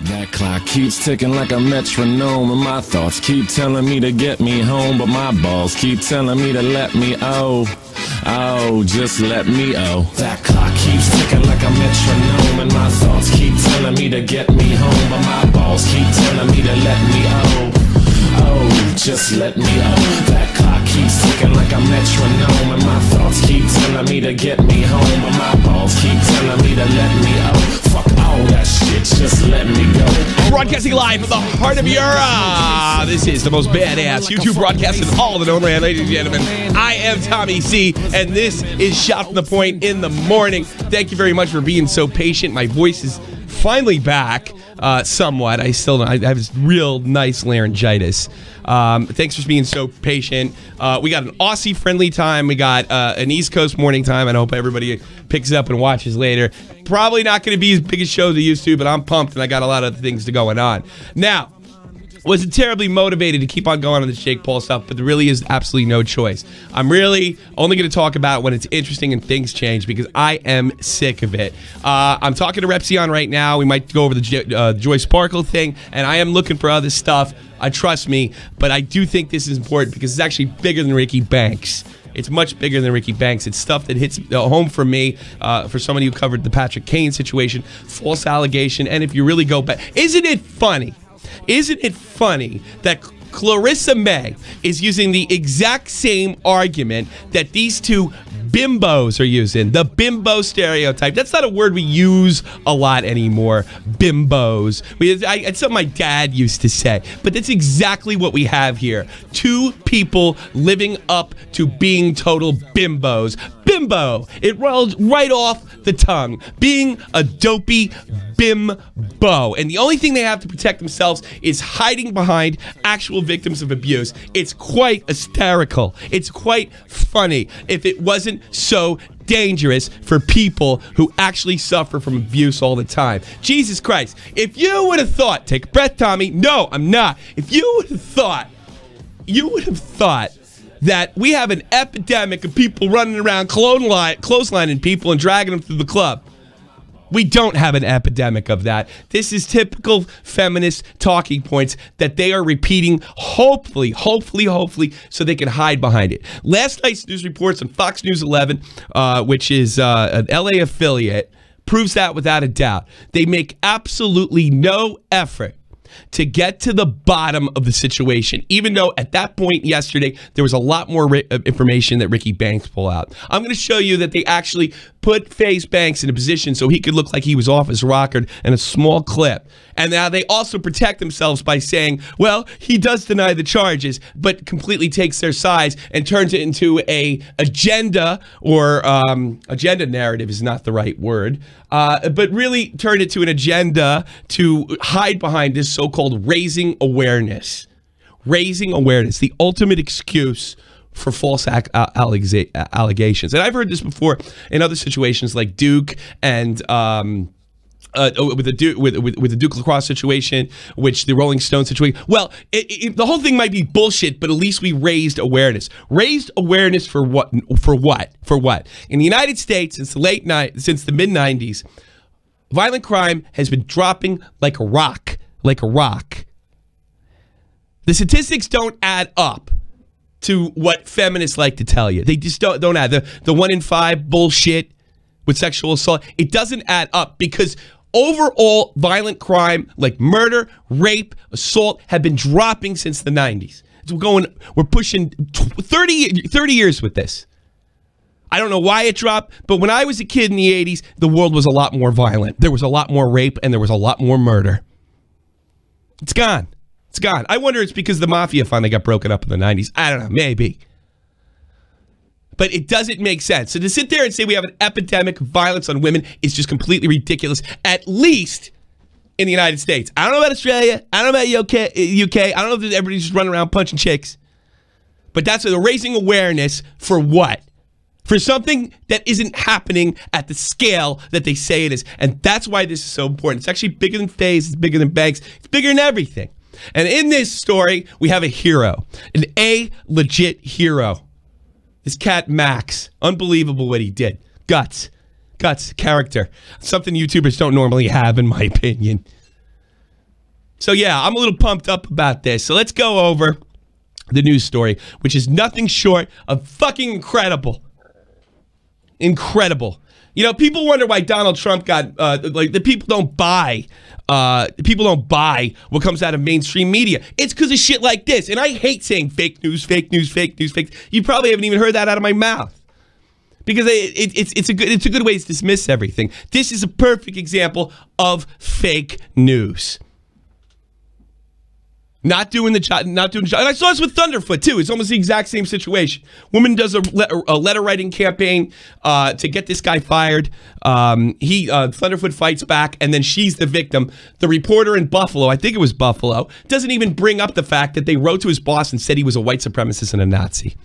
That clock keeps ticking like a metronome, and my thoughts keep telling me to get me home, but my balls keep telling me to let me just let me That clock keeps ticking like a metronome, and my thoughts keep telling me to get me home, but my balls keep telling me to let me just let me That clock keeps ticking like a metronome, and my thoughts keep telling me to get me home, but my balls keep telling me to let me fuck all that shit, just let me go. Broadcasting live from the heart of Europe. This is the most badass YouTube broadcast in all the known land, ladies and gentlemen. I am Tommy C, and this is Shot from the Point in the morning. Thank you very much for being so patient. My voice is finally back, somewhat. I have this real nice laryngitis. Thanks for being so patient. We got an Aussie-friendly time. We got an East Coast morning time, and I hope everybody picks it up and watches later. Probably not going to be as big a show as they used to, but I'm pumped, and I got a lot of things going on. Now, wasn't terribly motivated to keep on going on the Jake Paul stuff, but there really is absolutely no choice. I'm really only going to talk about it when it's interesting and things change, because I am sick of it. I'm talking to Repsion right now. We might go over the Joy Sparkle thing, and I am looking for other stuff. Trust me, but I do think this is important because it's actually bigger than Ricky Banks. It's much bigger than Ricky Banks. It's stuff that hits home for me, for somebody who covered the Patrick Kane situation, false allegation, and if you really go back, isn't it funny? Isn't it funny that Clarissa May is using the exact same argument that these two bimbos are using? The bimbo stereotype. That's not a word we use a lot anymore. Bimbos. It's something my dad used to say. But that's exactly what we have here. Two people living up to being total bimbos. Bimbo. It rolls right off the tongue. Being a dopey bimbo. And the only thing they have to protect themselves is hiding behind actual victims of abuse. It's quite hysterical. It's quite funny if it wasn't so dangerous for people who actually suffer from abuse all the time. Jesus Christ. If you would have thought, take a breath, Tommy. No, I'm not. If you would have thought that we have an epidemic of people running around clotheslining people and dragging them through the club. We don't have an epidemic of that. This is typical feminist talking points that they are repeating, hopefully, so they can hide behind it. Last night's news reports on Fox News 11, which is an LA affiliate, proves that without a doubt. They make absolutely no effort to get to the bottom of the situation, even though at that point yesterday, there was a lot more information that Ricky Banks pulled out. I'm going to show you that they actually put FaZe Banks in a position so he could look like he was off his rocker in a small clip. And now they also protect themselves by saying, well, he does deny the charges, but completely takes their sides and turns it into a agenda, or agenda narrative is not the right word, but really turned it to an agenda to hide behind this so-called raising awareness. Raising awareness, the ultimate excuse for false allegations. And I've heard this before in other situations like Duke and with the Duke lacrosse situation, which the Rolling Stone situation. Well, the whole thing might be bullshit, but at least we raised awareness. Raised awareness for what? For what? For what? In the United States, since the mid-90s, violent crime has been dropping like a rock, like a rock. The statistics don't add up to what feminists like to tell you. They just don't add. The 1 in 5 bullshit with sexual assault, it doesn't add up, because overall violent crime like murder, rape, assault have been dropping since the 90s. We're pushing 30 years with this. I don't know why it dropped, but when I was a kid in the 80s, the world was a lot more violent. There was a lot more rape and there was a lot more murder. It's gone. It's gone. I wonder it's because the mafia finally got broken up in the 90s. I don't know. Maybe. But it doesn't make sense. So to sit there and say we have an epidemic of violence on women is just completely ridiculous, at least in the United States. I don't know about Australia. I don't know about UK. I don't know if everybody's just running around punching chicks. But that's raising awareness for what? For something that isn't happening at the scale that they say it is. And that's why this is so important. It's actually bigger than FaZe. It's bigger than Banks. It's bigger than everything. And in this story, we have a hero. An legit hero. This cat, Max. Unbelievable what he did. Guts. Character. Something YouTubers don't normally have, in my opinion. So yeah, I'm a little pumped up about this. So let's go over the news story, which is nothing short of fucking incredible. Incredible. You know, people wonder why Donald Trump got like the people don't buy what comes out of mainstream media. It's because of shit like this. And I hate saying fake news, fake news, fake news, fake. You probably haven't even heard that out of my mouth. Because it's a good way to dismiss everything. This is a perfect example of fake news. Not doing the job. And I saw this with Thunderfoot too. It's almost the exact same situation. Woman does a letter writing campaign to get this guy fired. Thunderfoot fights back, and then she's the victim. The reporter in Buffalo, I think it was Buffalo, doesn't even bring up the fact that they wrote to his boss and said he was a white supremacist and a Nazi.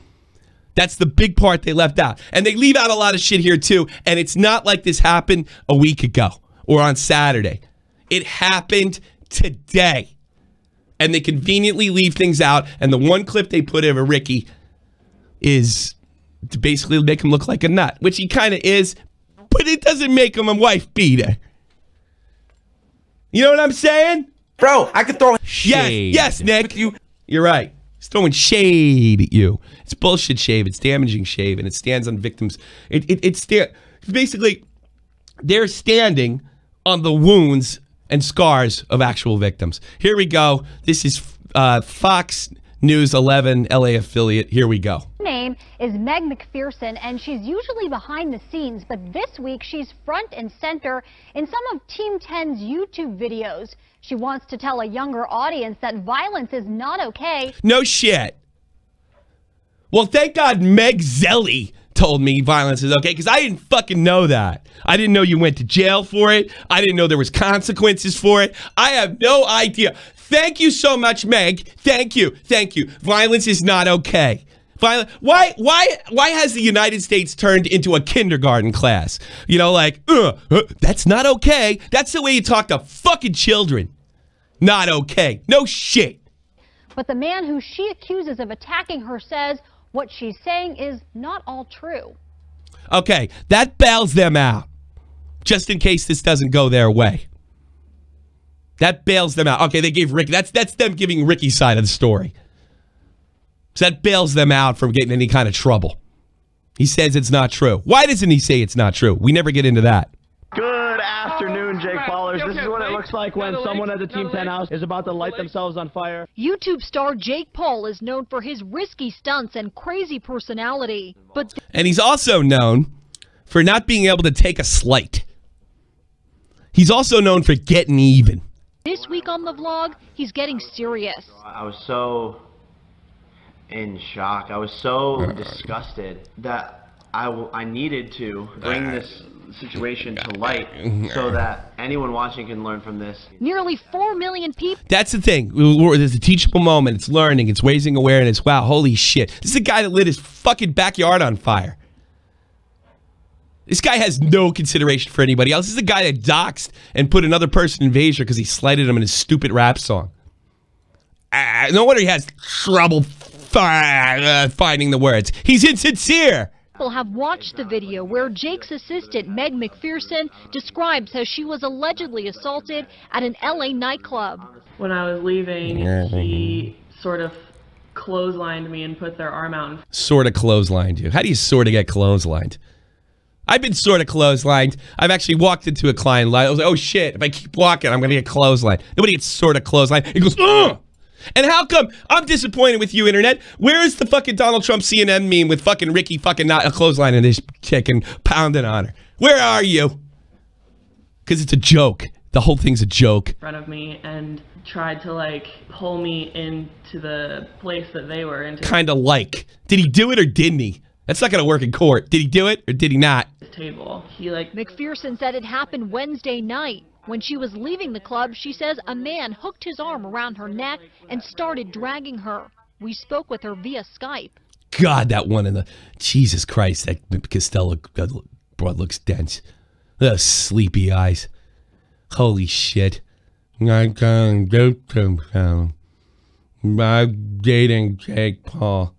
That's the big part they left out. And they leave out a lot of shit here too. And it's not like this happened a week ago or on Saturday. It happened today. And they conveniently leave things out. And the one clip they put of Ricky is to basically make him look like a nut, which he kind of is, but it doesn't make him a wife beater. You know what I'm saying? Bro, I could throw shade. Yes, Nick. You're right. He's throwing shade at you. It's bullshit shade. It's damaging shade, and it stands on victims. Basically, they're standing on the wounds and scars of actual victims. Here we go. This is Fox News 11 LA affiliate. Here we go. Her name is Meg McPherson, and she's usually behind the scenes, but this week she's front and center in some of Team 10's YouTube videos. She wants to tell a younger audience that violence is not okay. No shit. Well, thank God Meg Zelly told me violence is okay, because I didn't fucking know that. I didn't know you went to jail for it. I didn't know there was consequences for it. I have no idea. Thank you so much, Meg. Thank you. Thank you. Violence is not okay. Why has the United States turned into a kindergarten class? You know, like, that's not okay. That's the way you talk to fucking children. Not okay. No shit. But the man who she accuses of attacking her says what she's saying is not all true. Okay, that bails them out, just in case this doesn't go their way. That bails them out. Okay, they gave Ricky, that's them giving Ricky's side of the story. So that bails them out from getting any kind of trouble. He says it's not true. Why doesn't he say it's not true? We never get into that. Good afternoon, Jake Paulers. This is what it looks like when someone at the Team 10 house is about to light themselves on fire. YouTube star Jake Paul is known for his risky stunts and crazy personality. And he's also known for not being able to take a slight. He's also known for getting even. This week on the vlog, he's getting serious. I was so in shock. I was so disgusted that I needed to bring this situation to light so that anyone watching can learn from this. Nearly 4 million people. That's the thing. There's a teachable moment. It's learning. It's raising awareness. Wow, holy shit. This is a guy that lit his fucking backyard on fire. This guy has no consideration for anybody else. This is a guy that doxed and put another person in Vasia because he slighted him in his stupid rap song. No wonder he has trouble finding the words. He's insincere. People have watched the video where Jake's assistant, Meg McPherson, describes how she was allegedly assaulted at an LA nightclub. When I was leaving, he sort of clotheslined me and put their arm out. Sort of clotheslined you. How do you sort of get clotheslined? I've been sort of clotheslined. I've actually walked into a client line. I was like, oh shit, if I keep walking, I'm going to get clotheslined. Nobody gets sort of clotheslined. He goes, ugh! And how come I'm disappointed with you, internet? Where is the fucking Donald Trump CNN meme with fucking Ricky fucking not a clothesline and this chick and pounding on her? Where are you? Because it's a joke. The whole thing's a joke. In front of me and tried to like pull me into the place that they were into. Kind of like. Did he do it or didn't he? That's not going to work in court. Did he do it or did he not? Table. He like. McPherson said it happened Wednesday night. When she was leaving the club, she says a man hooked his arm around her neck and started dragging her. We spoke with her via Skype. God, that one in the... Jesus Christ, that Costell broad looks dense. Those sleepy eyes. Holy shit. I can't do to I'm dating Jake Paul.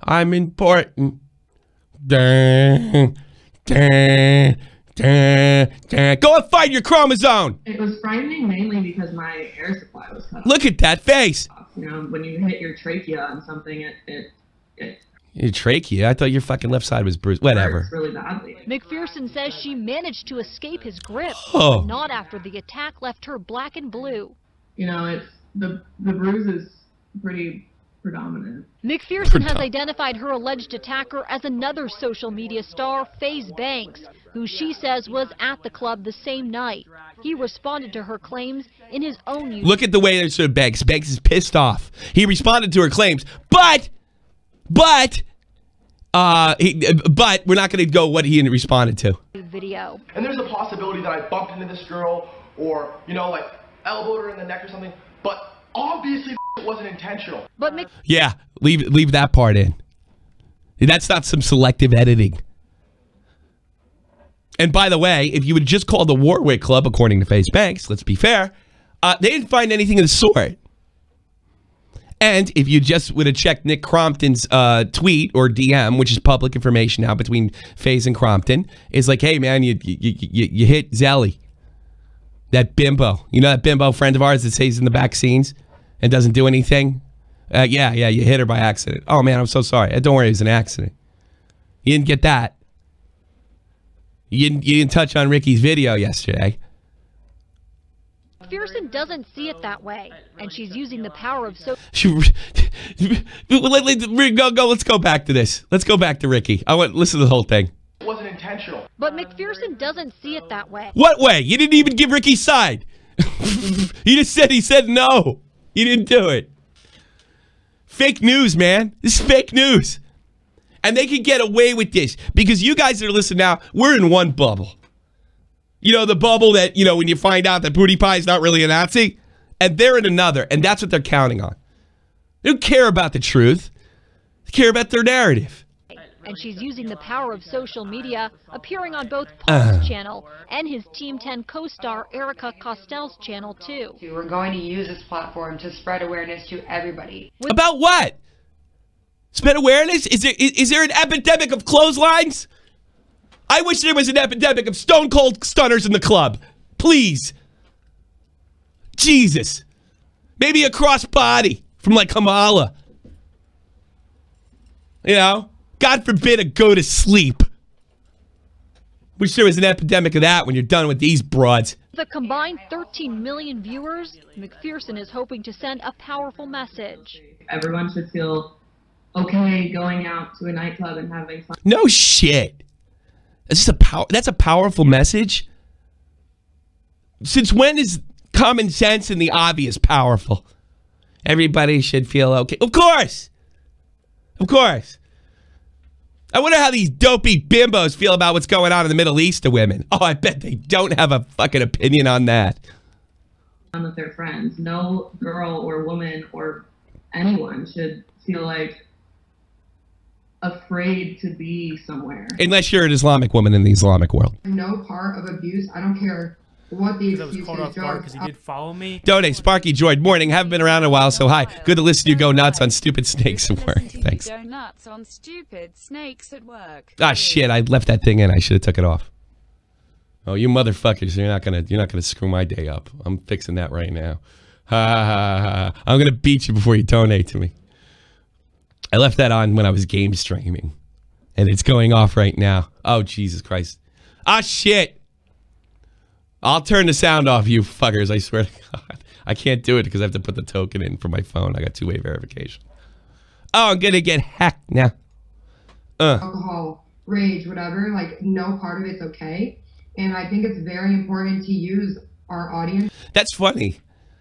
I'm important. Go and find your chromosome. It was frightening mainly because my my air supply was cut off. Look at that face. You know, when you hit your trachea on something, it Your trachea? I thought your fucking left side was bruised. Whatever. hurts really badly. McPherson says she managed to escape his grip, Oh. but not after the attack left her black and blue. You know, it's the bruise is pretty predominant. McPherson has identified her alleged attacker as another social media star, FaZe Banks, who she says was at the club the same night. He responded to her claims in his own YouTube. Look at the way there's Banks. Banks is pissed off. He responded to her claims, but we're not going to go what he responded to. Video. And there's a possibility that I bumped into this girl or, you know, like elbowed her in the neck or something, but obviously it wasn't intentional. But Yeah, leave that part in. That's not some selective editing. And by the way, if you would just call the Warwick Club, according to FaZe Banks, let's be fair, they didn't find anything of the sort. And if you just would have checked Nick Crompton's tweet or DM, which is public information now between FaZe and Crompton, is like, hey man, you hit Zelly, that bimbo. You know that bimbo friend of ours that stays in the back scenes and doesn't do anything? Yeah, you hit her by accident. Oh man, I'm so sorry. Don't worry, it was an accident. You didn't get that. You didn't touch on Ricky's video yesterday. McPherson doesn't see it that way, and she's using the power of Let's go back to this. Let's go back to Ricky. I want listen to the whole thing. It wasn't intentional. But McPherson doesn't see it that way. What way? You didn't even give Ricky's side. He said no. You didn't do it. Fake news, man. This is fake news. And they can get away with this because you guys that are listening now, we're in one bubble. You know, the bubble that, you know, when you find out that Booty Pie is not really a Nazi, and they're in another, and that's what they're counting on. They don't care about the truth. They care about their narrative. And she's using the power of social media, appearing on both Paul's channel and his Team 10 co-star Erika Costell's channel, too. We're going to use this platform to spread awareness to everybody. About what? Spread awareness? Is there an epidemic of clotheslines? I wish there was an epidemic of stone cold stunners in the club. Please. Jesus. Maybe a crossbody from like Kamala. You know? God forbid a go to sleep. Wish there was an epidemic of that when you're done with these broads. With a combined 13 million viewers, McPherson is hoping to send a powerful message. Everyone should feel okay going out to a nightclub and having fun. No shit. That's a powerful message. Since when is common sense and the obvious powerful? Everybody should feel okay. Of course. Of course. I wonder how these dopey bimbos feel about what's going on in the Middle East to women. Oh, I bet they don't have a fucking opinion on that. With their friends. No girl or woman or anyone should feel like afraid to be somewhere. Unless you're an Islamic woman in the Islamic world. No part of abuse. I don't care what the excuse is. Because he did follow me. Donate, Sparky Droid. Morning. Haven't been around in a while, so hi. Good to listen to you go nuts on stupid snakes at work. Thanks. Go nuts on stupid snakes at work. Ah, shit. I left that thing in. I should have took it off. Oh, you motherfuckers. You're not gonna screw my day up. I'm fixing that right now. Ha ha ha ha. I'm gonna beat you before you donate to me. I left that on when I was game streaming. And it's going off right now. Oh, Jesus Christ. Ah, shit. I'll turn the sound off, you fuckers. I swear to God. I can't do it because I have to put the token in for my phone. I got two-way verification. Oh, I'm going to get hacked now. Alcohol, rage, whatever. Like, no part of it's okay. And I think it's very important to use our audience. That's funny.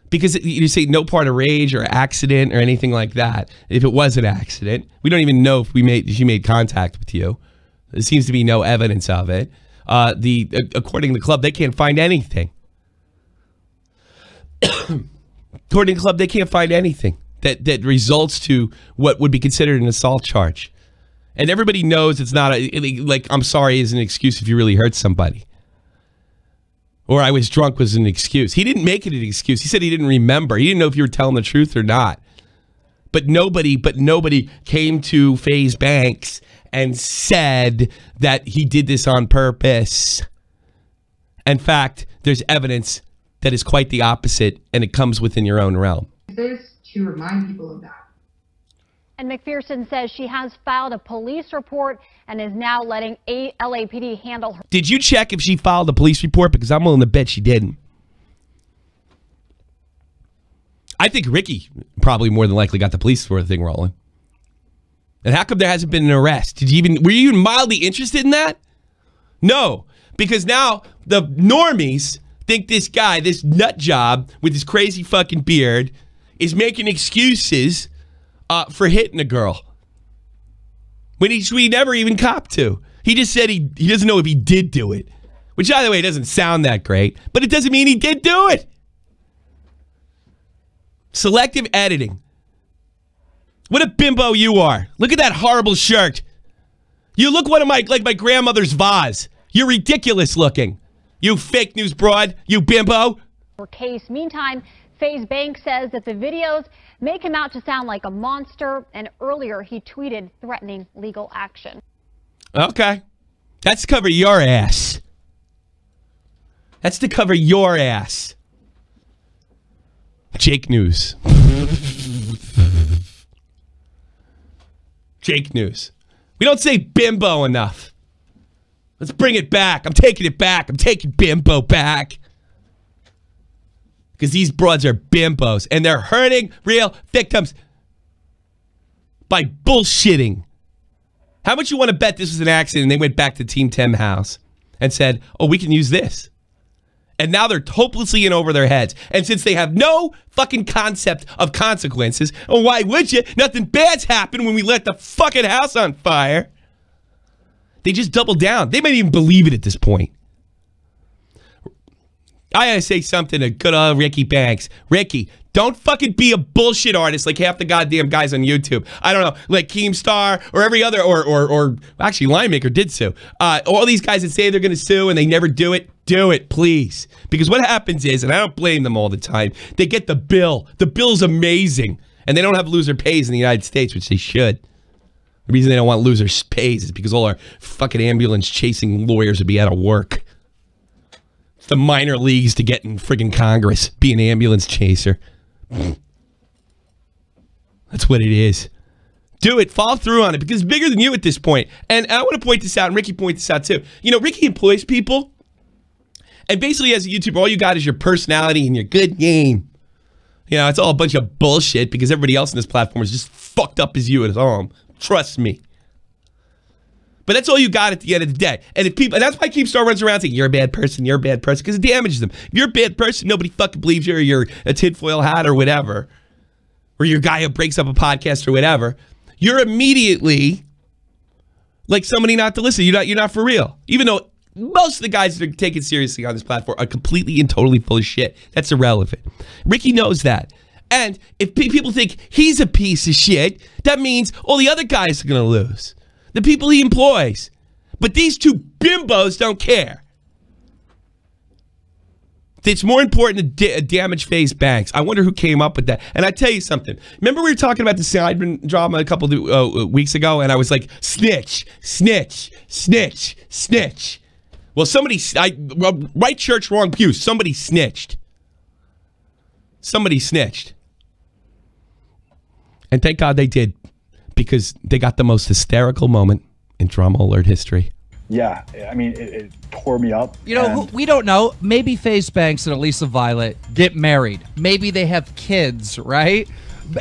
Because you say no part of rage or accident or anything like that. If it was an accident, we don't even know if she made contact with you. There seems to be no evidence of it. According to the club, they can't find anything. According to the club, they can't find anything that results to what would be considered an assault charge. And everybody knows it's not like I'm sorry is an excuse if you really hurt somebody. Or I was drunk was an excuse. He didn't make it an excuse. He said he didn't remember. He didn't know if you were telling the truth or not. But nobody came to FaZe Banks and said that he did this on purpose. In fact, there's evidence that is quite the opposite, and it comes within your own realm. This to remind people of that. And McPherson says she has filed a police report and is now letting LAPD handle her. Did you check if she filed a police report? Because I'm willing to bet she didn't. I think Ricky probably more than likely got the police for the thing rolling. And how come there hasn't been an arrest? Were you even mildly interested in that? No, because now the normies think this guy, this nut job with his crazy fucking beard, is making excuses for hitting a girl when he never even copped to. He just said he doesn't know if he did do it, which, by the way, doesn't sound that great, but it doesn't mean he did do it. Selective editing. What a bimbo you are. Look at that horrible shirt. You look like my grandmother's vase. You're ridiculous looking. You fake news broad. You bimbo. Case. Meantime, FaZe Banks says that the videos make him out to sound like a monster, and earlier he tweeted threatening legal action. Okay. That's to cover your ass. That's to cover your ass. Jake News. Jake News. We don't say bimbo enough. Let's bring it back. I'm taking it back. I'm taking bimbo back. Because these broads are bimbos, and they're hurting real victims by bullshitting. How much you want to bet this was an accident and they went back to Team 10 house and said, oh, we can use this. And now they're hopelessly in over their heads. And since they have no fucking concept of consequences, oh, why would you? Nothing bad's happened when we let the fucking house on fire. They just double down. They might even believe it at this point. I gotta say something to good old Ricky Banks. Ricky, don't fucking be a bullshit artist like half the goddamn guys on YouTube. I don't know, like Keemstar or every other, or actually Linemaker did sue. All these guys that say they're gonna sue and they never do it, please. Because what happens is, and I don't blame them all the time, they get the bill. The bill's amazing. And they don't have loser pays in the United States, which they should. The reason they don't want loser pays is because all our fucking ambulance chasing lawyers would be out of work. It's the minor leagues to get in friggin' Congress. Be an ambulance chaser. That's what it is. Do it. Follow through on it because it's bigger than you at this point. And I want to point this out, and Ricky pointed this out too. You know, Ricky employs people. And basically as a YouTuber, all you got is your personality and your good game. You know, it's all a bunch of bullshit because everybody else on this platform is just fucked up as you at home. Trust me. But that's all you got at the end of the day. And if people, and that's why Keemstar runs around saying, you're a bad person, because it damages them. If you're a bad person, nobody fucking believes you, or you're a tinfoil hat or whatever. Or you're a guy who breaks up a podcast or whatever. You're immediately like somebody not to listen. You're not for real. Even though most of the guys that are taken seriously on this platform are completely and totally full of shit. That's irrelevant. Ricky knows that. And if people think he's a piece of shit, that means all the other guys are going to lose. The people he employs. But these two bimbos don't care. It's more important to damage FaZe Banks. I wonder who came up with that. And I tell you something. Remember we were talking about the Sidemen drama a couple of weeks ago, and I was like, snitch, snitch, snitch, snitch. Well, right church, wrong pew. Somebody snitched. Somebody snitched. And thank God they did. Because they got the most hysterical moment in Drama Alert history. Yeah, I mean, it tore me up. You know, we don't know. Maybe FaZe Banks and Elisa Violet get married. Maybe they have kids, right?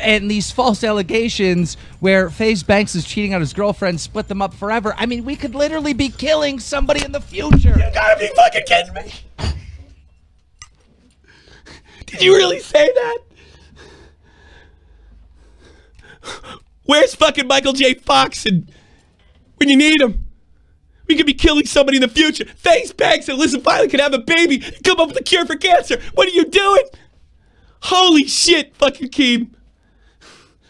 And these false allegations where FaZe Banks is cheating on his girlfriend split them up forever. I mean, we could literally be killing somebody in the future. You gotta be fucking kidding me. Did you really say that? Where's fucking Michael J. Fox and when you need him? We could be killing somebody in the future. FaZe Banks and Elisa Violet could have a baby and come up with a cure for cancer. What are you doing? Holy shit, fucking Keem.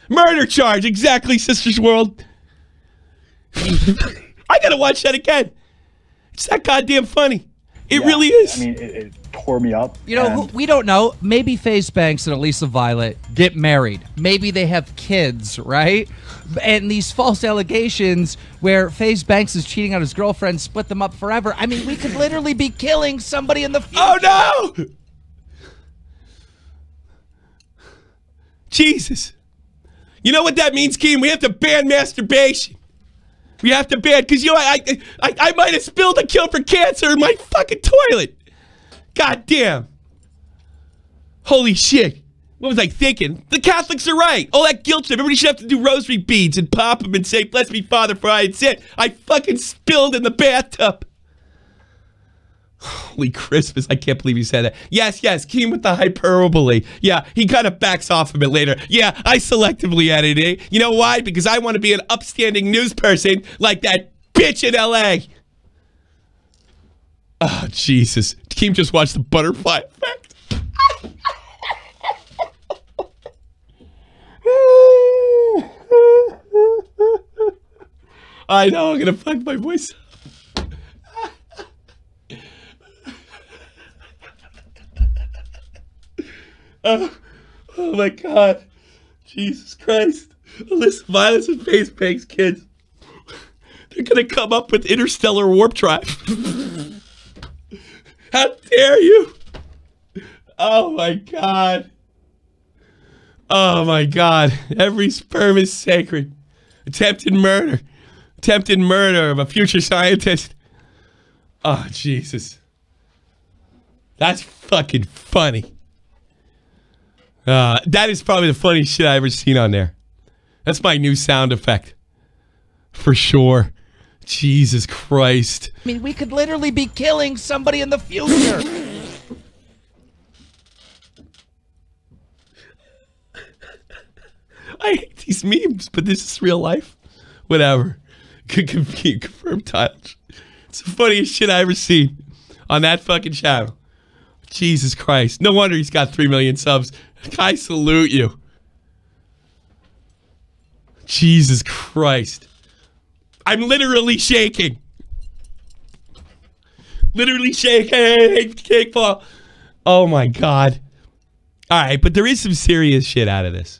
Murder charge, exactly, Sisters World. I gotta watch that again. It's that goddamn funny. It really is. I mean, it tore me up. You know, we don't know. Maybe FaZe Banks and Elisa Violet get married. Maybe they have kids, right? And these false allegations where FaZe Banks is cheating on his girlfriend split them up forever. I mean, we could literally be killing somebody in the future. Oh, no! Jesus. You know what that means, Keem? We have to ban masturbation. We have to ban, because, you know, I might have spilled a cure for cancer in my fucking toilet. God damn. Holy shit. What was I thinking? The Catholics are right. All that guilt trip. Everybody should have to do rosary beads and pop them and say, bless me, Father, for I had sinned. I fucking spilled in the bathtub. Holy Christmas, I can't believe you said that. Yes, Keem with the hyperbole. Yeah, he kind of backs off of it later. Yeah, I selectively edited it. You know why? Because I want to be an upstanding news person like that bitch in L.A. Oh, Jesus. Keem just watched the butterfly effect. I know, I'm going to fuck my voice up. Oh my God. Jesus Christ. Listen, violence and face banks, kids. They're going to come up with interstellar warp drive. How dare you? Oh my God. Oh my God. Every sperm is sacred. Attempted murder. Attempted murder of a future scientist. Oh, Jesus. That's fucking funny. That is probably the funniest shit I ever seen on there. That's my new sound effect. For sure. Jesus Christ. I mean, we could literally be killing somebody in the future. I hate these memes, but this is real life. Whatever. Confirmed title. It's the funniest shit I ever seen on that fucking channel. Jesus Christ. No wonder he's got 3 million subs. I salute you. Jesus Christ. I'm literally shaking. Literally shaking. Cake fall. Oh my God. All right, but there is some serious shit out of this.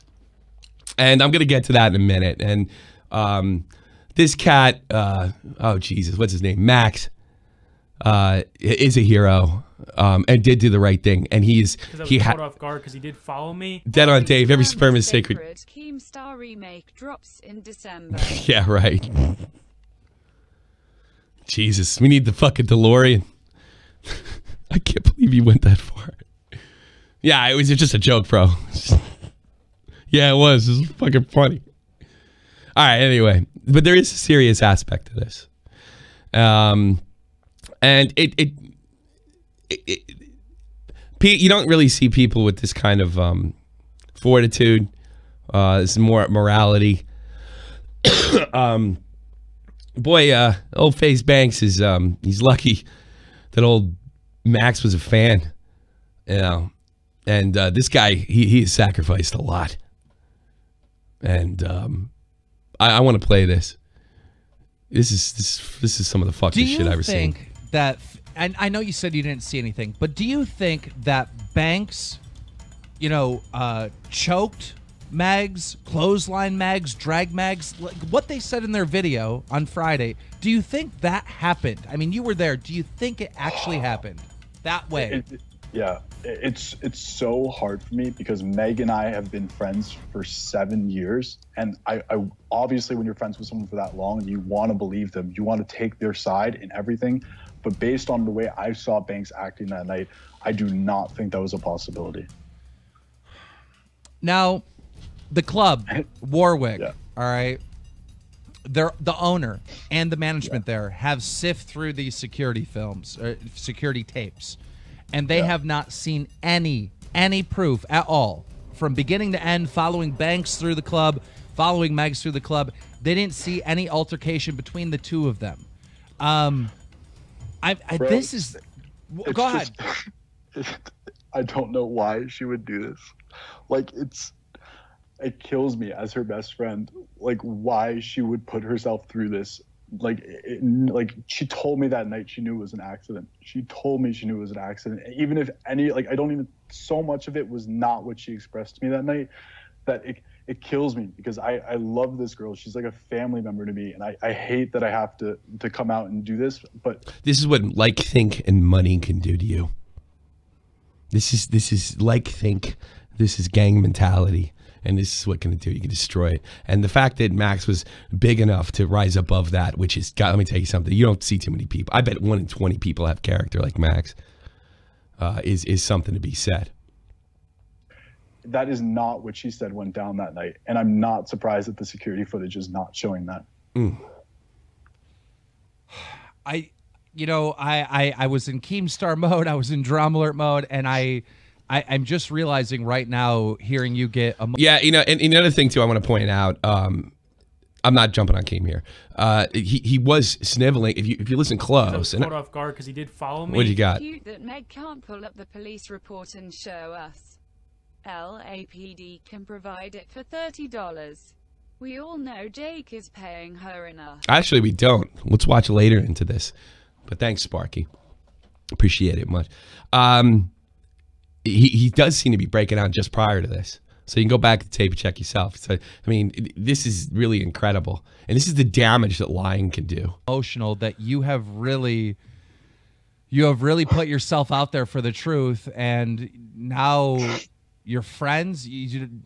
And I'm going to get to that in a minute. And this cat, oh Jesus, what's his name? Max, is a hero. And did do the right thing, and he caught off guard because he did follow me. Dead on Dave. Every sperm is sacred. Keemstar remake drops in December. Yeah, right. Jesus, we need the fucking DeLorean. I can't believe you went that far. Yeah, it was just a joke, bro. Yeah, it was. It was fucking funny. All right. Anyway, but there is a serious aspect to this, and you don't really see people with this kind of fortitude. This is more morality. Boy, old Face Banks is he's lucky that old Max was a fan, you know. And this guy, he has sacrificed a lot. And I want to play this. This is some of the fucking shit I've ever seen. Do you think that? And I know you said you didn't see anything, but do you think that Banks, you know, choked Mags, clothesline Mags, drag Mags, like what they said in their video on Friday, do you think that happened? I mean, you were there. Do you think it actually happened that way? Yeah, it's so hard for me because Meg and I have been friends for 7 years. And I obviously, when you're friends with someone for that long, you want to believe them. You want to take their side in everything. But based on the way I saw Banks acting that night, I do not think that was a possibility. Now, the club, Warwick, all right, the owner and the management there have sifted through these security films, security tapes, and they have not seen any proof at all from beginning to end, following Banks through the club, following Mags through the club. They didn't see any altercation between the two of them. Bro, this is... Go ahead. I don't know why she would do this. Like, it kills me as her best friend, like, why she would put herself through this. Like, she told me that night she knew it was an accident. She told me she knew it was an accident. Even if so much of it was not what she expressed to me that night, that it kills me because I love this girl. She's like a family member to me, and I hate that I have to come out and do this. But this is what like, think, and money can do to you. This is like, think. This is gang mentality. And this is what can it do. You can destroy it. And the fact that Max was big enough to rise above that, which is, God, let me tell you something. You don't see too many people. I bet 1 in 20 people have character like Max. Is something to be said. That is not what she said went down that night. And I'm not surprised that the security footage is not showing that. I was in Keemstar mode. I was in Drama Alert mode. And I'm just realizing right now, hearing you get yeah, and another thing too, I want to point out. I'm not jumping on Keem here. He was sniveling. If you listen close, caught off guard because he did follow me. What do you got? Cute that Meg can't pull up the police report and show us. LAPD can provide it for $30. We all know Jake is paying her enough. Actually, we don't. Let's watch later into this. But thanks, Sparky. Appreciate it much. He does seem to be breaking out just prior to this. So you can go back to the tape and check yourself. So, I mean, this is really incredible. And this is the damage that lying can do. Emotional that you have really put yourself out there for the truth. And now your friends,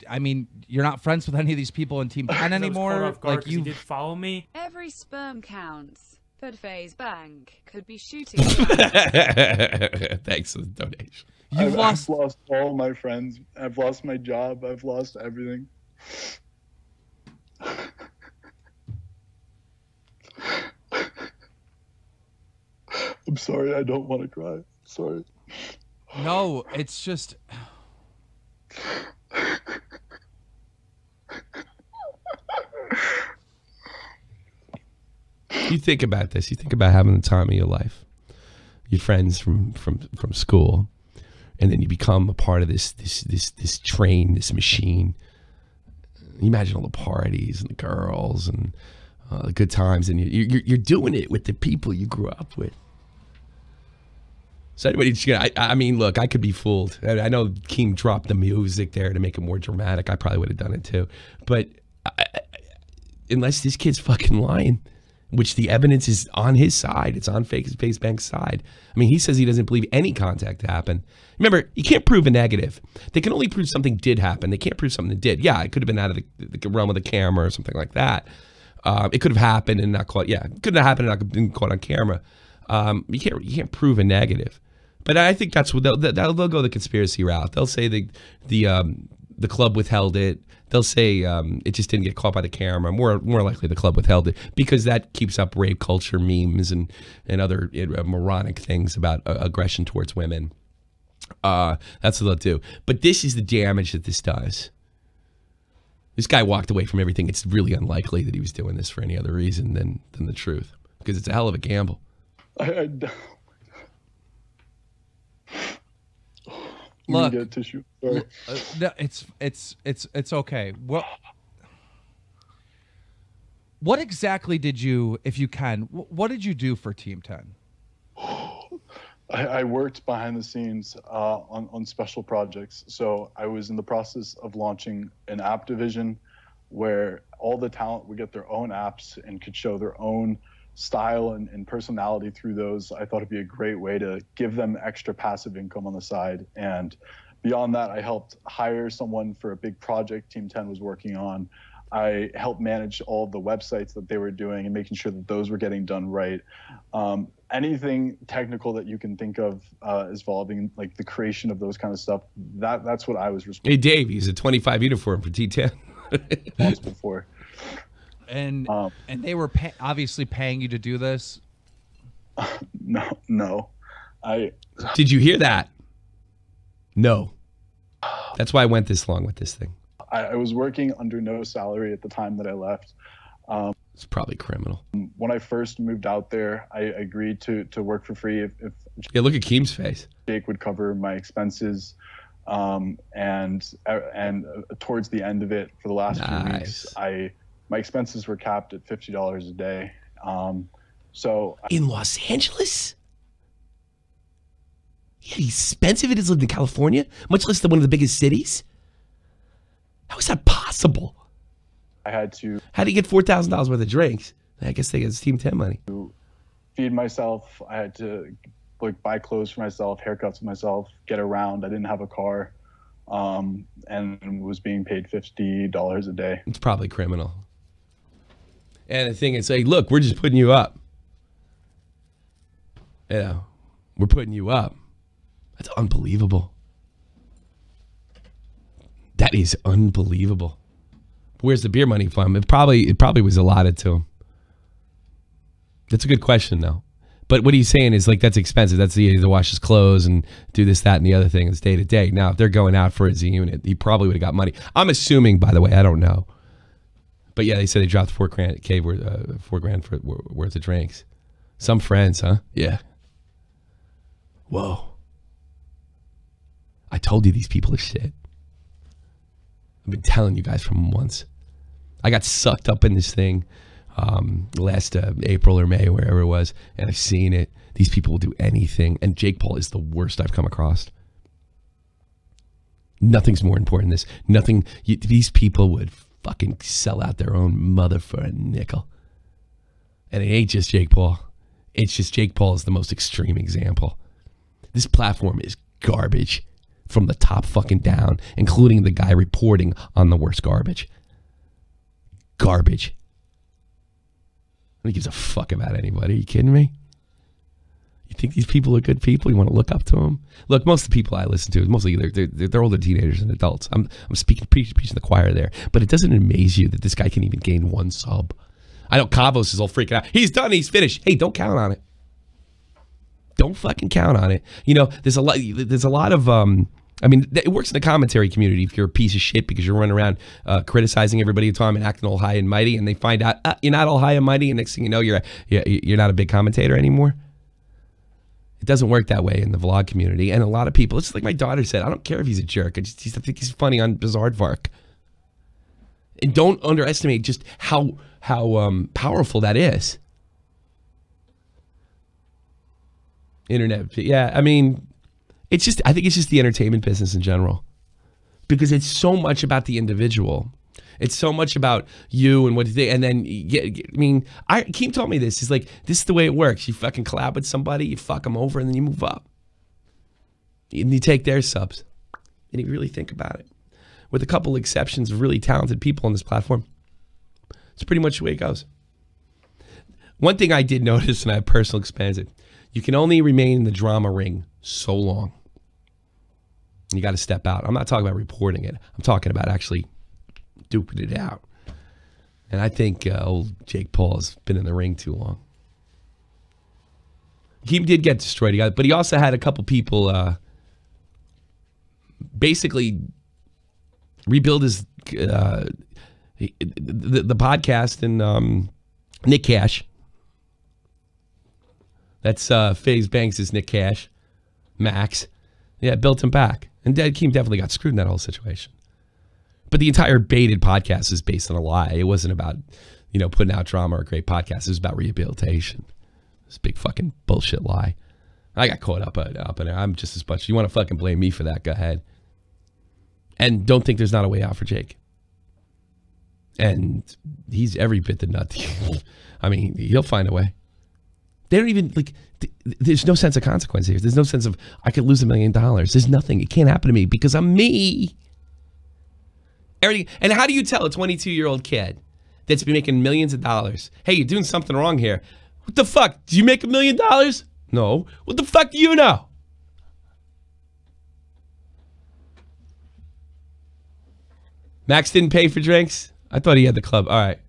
I mean, you're not friends with any of these people in Team 10 anymore. Like you did follow me. Every sperm counts, but FaZe Bank could be shooting. Thanks for the donation. I've lost all my friends. I've lost my job. I've lost everything. I'm sorry. I don't want to cry. Sorry. No, it's just... You think about this. You think about having the time of your life. Your friends from school, and then you become a part of this train, this machine. You imagine all the parties and the girls and the good times, and you're doing it with the people you grew up with. So anybody, I mean, look, I could be fooled. I know Keem dropped the music there to make it more dramatic. I probably would have done it too. But unless this kid's fucking lying, which the evidence is on his side, it's on FaZe Bank's side. I mean, he says he doesn't believe any contact happened. Remember, you can't prove a negative. They can only prove something did happen. They can't prove something that did. Yeah, it could have been out of the realm of the camera or something like that. It could have happened and not caught. Yeah, it could have happened and not been caught on camera. You can't prove a negative. But I think that's what they'll go the conspiracy route. They'll say the club withheld it. They'll say it just didn't get caught by the camera. More likely the club withheld it because that keeps up rape culture memes and other moronic things about aggression towards women. That's what they'll do. But this is the damage that this does. This guy walked away from everything. It's really unlikely that he was doing this for any other reason than the truth, because it's a hell of a gamble. Look, get a tissue. Sorry. No, it's okay. What exactly did you, if you can, what did you do for Team 10? I worked behind the scenes on special projects. So I was in the process of launching an app division where all the talent would get their own apps and could show their own style and personality through those. I thought it'd be a great way to give them extra passive income on the side. And beyond that, I helped hire someone for a big project Team 10 was working on. I helped manage all of the websites that they were doing and making sure that those were getting done right. Anything technical that you can think of involving like the creation of those kind of stuff, that's what I was responsible for. Hey, Dave, he's a 25 uniform for T10. Responsible for. And they were obviously paying you to do this? No. Did you hear that? No. That's why I went this long with this thing. I was working under no salary at the time that I left. It's probably criminal. When I first moved out there, I agreed to work for free if yeah, look at Keem's face. Jake would cover my expenses. And towards the end of it, for the last few weeks, my expenses were capped at $50 a day. So in Los Angeles? Yeah, expensive it is living in California, much less than one of the biggest cities. How is that possible? I had to. How do you get $4,000 worth of drinks? I guess they get Team 10 money. To feed myself. I had to buy clothes for myself, haircuts for myself, get around. I didn't have a car. and was being paid $50 a day. It's probably criminal. And the thing is, hey, look, we're just putting you up. You know, we're putting you up. That's unbelievable. That is unbelievable. Where's the beer money from? It probably was allotted to him. That's a good question, though. But what he's saying is, like, that's expensive. That's the to wash his clothes and do this, that, and the other thing. It's day to day. Now, if they're going out for his unit, he probably would have got money. I'm assuming, by the way, I don't know. But yeah, they said they dropped $4 grand worth of drinks. Some friends, huh? Yeah. Whoa. I told you these people are shit. I've been telling you guys from months. I got sucked up in this thing last April or May, wherever it was, and I've seen it. These people will do anything, and Jake Paul is the worst I've come across. Nothing's more important than this. Nothing. These people would fucking sell out their own mother for a nickel. And it ain't just Jake Paul. It's just Jake Paul is the most extreme example. This platform is garbage from the top fucking down, including the guy reporting on the worst garbage. Garbage. Nobody gives a fuck about anybody. Are you kidding me? You think these people are good people? You want to look up to them? Look, most of the people I listen to, mostly they're older teenagers and adults. I'm preaching the choir there. But it doesn't amaze you that this guy can even gain one sub. I know Cavos is all freaking out. He's done. He's finished. Hey, don't count on it. Don't fucking count on it. You know, there's a lot of, I mean, it works in the commentary community if you're a piece of shit because you're running around criticizing everybody all the time and acting all high and mighty, and they find out you're not all high and mighty, and next thing you know, you're not a big commentator anymore. It doesn't work that way in the vlog community, and a lot of people, it's like my daughter said, I don't care if he's a jerk. I think he's funny on Bizarrevark. And don't underestimate just how powerful that is. Internet, yeah, I mean, I think it's just the entertainment business in general, because it's so much about the individual. It's so much about you and what you think. And then, I mean, Keem told me this. He's like, this is the way it works. You fucking collab with somebody, you fuck them over, and then you move up. And you take their subs. And you really think about it. With a couple exceptions of really talented people on this platform, it's pretty much the way it goes. One thing I did notice, and I have personal experience, you can only remain in the drama ring so long. You got to step out. I'm not talking about reporting it. I'm talking about actually duping it out. And I think old Jake Paul has been in the ring too long. He did get destroyed, but he also had a couple people basically rebuild his the podcast, and Nick Cash. That's FaZe Banks' Nick Cash. Max. Yeah, built him back. And Keem definitely got screwed in that whole situation. But the entire baited podcast is based on a lie. It wasn't about, you know, putting out drama or a great podcast. It was about rehabilitation. This big fucking bullshit lie. I got caught up in it. I'm just as much. You want to fucking blame me for that? Go ahead. And don't think there's not a way out for Jake. And he's every bit the nut. I mean, he'll find a way. They don't even, like, there's no sense of consequence here. There's no sense of, I could lose $1 million. There's nothing. It can't happen to me because I'm me. Everything. And how do you tell a 22-year-old kid that's been making millions of dollars, hey, you're doing something wrong here? What the fuck? Did you make $1 million? No. What the fuck do you know? Max didn't pay for drinks? I thought he had the club. All right.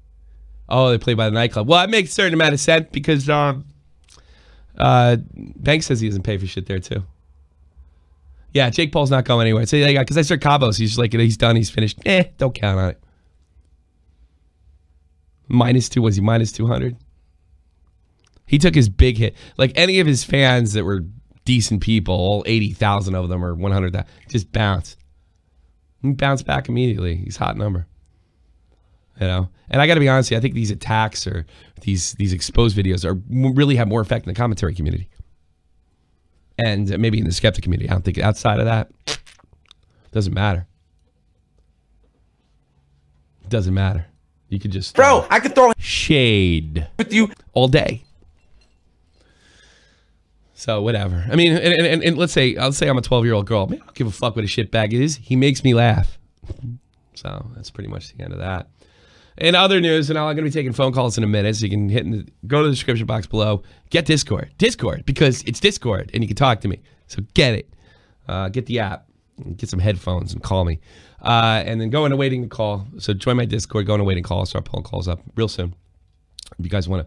Oh, they play by the nightclub. Well, that makes a certain amount of sense because Banks says he doesn't pay for shit there too. Yeah, Jake Paul's not going anywhere. So yeah, because I said Cabos, he's like, he's done, he's finished. Don't count on it. -2, was he -200? He took his big hit. Like any of his fans that were decent people, all 80,000 of them or 100,000, just bounced. He bounced back immediately. He's a hot number. You know, and I got to be honest with you, I think these attacks or these exposed videos really have more effect in the commentary community, and maybe in the skeptic community. I don't think outside of that, doesn't matter. It doesn't matter. You could just I could throw shade with you all day. So whatever. I mean, and let's say I'm a 12-year-old girl. Man, I don't give a fuck what a shitbag is. He makes me laugh. So that's pretty much the end of that. In other news, and I'm going to be taking phone calls in a minute, so you can go to the description box below. Get Discord, because it's Discord, and you can talk to me. So get it. Get the app. Get some headphones and call me. And then go into waiting to call. So join my Discord. Go into waiting call. Start pulling calls up real soon. If you guys want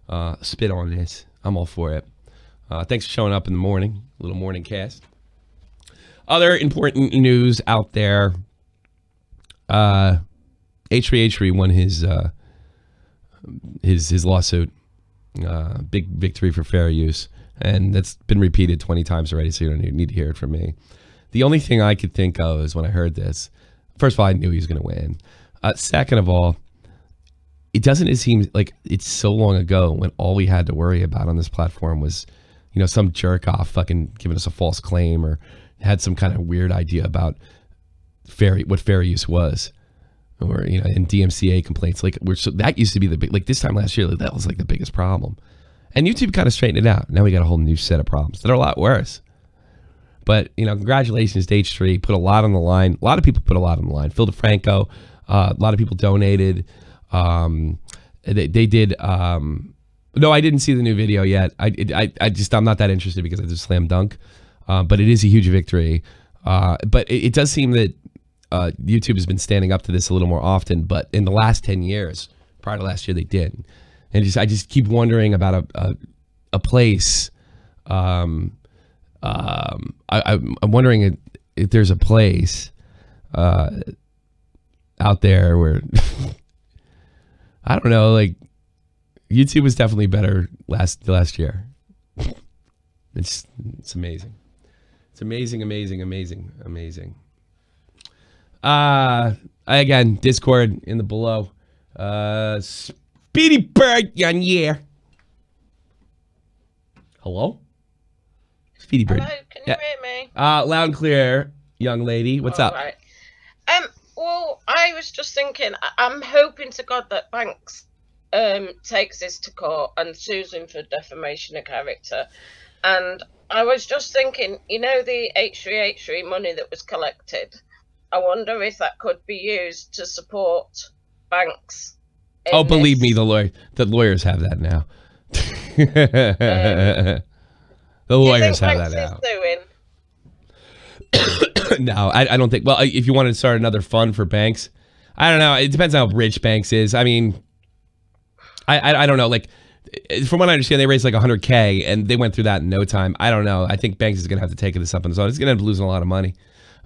to spit on this, I'm all for it. Thanks for showing up in the morning. A little morning cast. Other important news out there. H3 won his lawsuit. Big victory for fair use. And that's been repeated 20 times already, so you don't need to hear it from me. The only thing I could think of is when I heard this, first of all, I knew he was going to win. Second of all, it doesn't seem like it's so long ago when all we had to worry about on this platform was, you know, some jerk off fucking giving us a false claim or had some kind of weird idea about what fair use was, or, you know, in DMCA complaints. Like that used to be the big, like this time last year, that was like the biggest problem. And YouTube kind of straightened it out. Now we got a whole new set of problems that are a lot worse. But, you know, congratulations to H3. Put a lot on the line. A lot of people put a lot on the line. Phil DeFranco, a lot of people donated. They did. No, I didn't see the new video yet. I'm not that interested because it's a slam dunk. But it is a huge victory. But it does seem that YouTube has been standing up to this a little more often. But in the last 10 years, prior to last year, they did. And I just keep wondering about a place. I'm wondering if there's a place out there where I don't know, like YouTube was definitely better last year. It's amazing. It's amazing. Again, Discord in the below. Speedy Bird, yeah. Hello? Speedy Bird. Hello, can you hear me? Loud and clear, young lady. What's up? Right. Well, I was just thinking, I'm hoping to God that Banks takes this to court and sues him for defamation of character. And I was just thinking, you know, the H3 money that was collected, I wonder if that could be used to support Banks. Oh, believe me, the lawyers have that now. The lawyers have that now. No, I don't think. Well, if you wanted to start another fund for Banks, I don't know. It depends on how rich Banks is. I mean, I don't know. Like, from what I understand, they raised like $100K and they went through that in no time. I don't know. I think Banks is going to have to take this up on his own. He's going to end up losing a lot of money.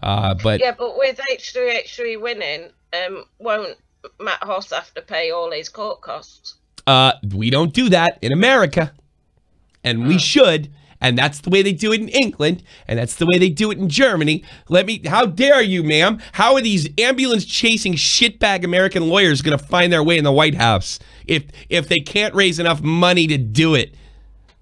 But yeah, but with H3 winning, won't Matt Hoss have to pay all his court costs? We don't do that in America, and we should. And that's the way they do it in England, and that's the way they do it in Germany. How dare you, ma'am? How are these ambulance-chasing shitbag American lawyers going to find their way in the White House if they can't raise enough money to do it?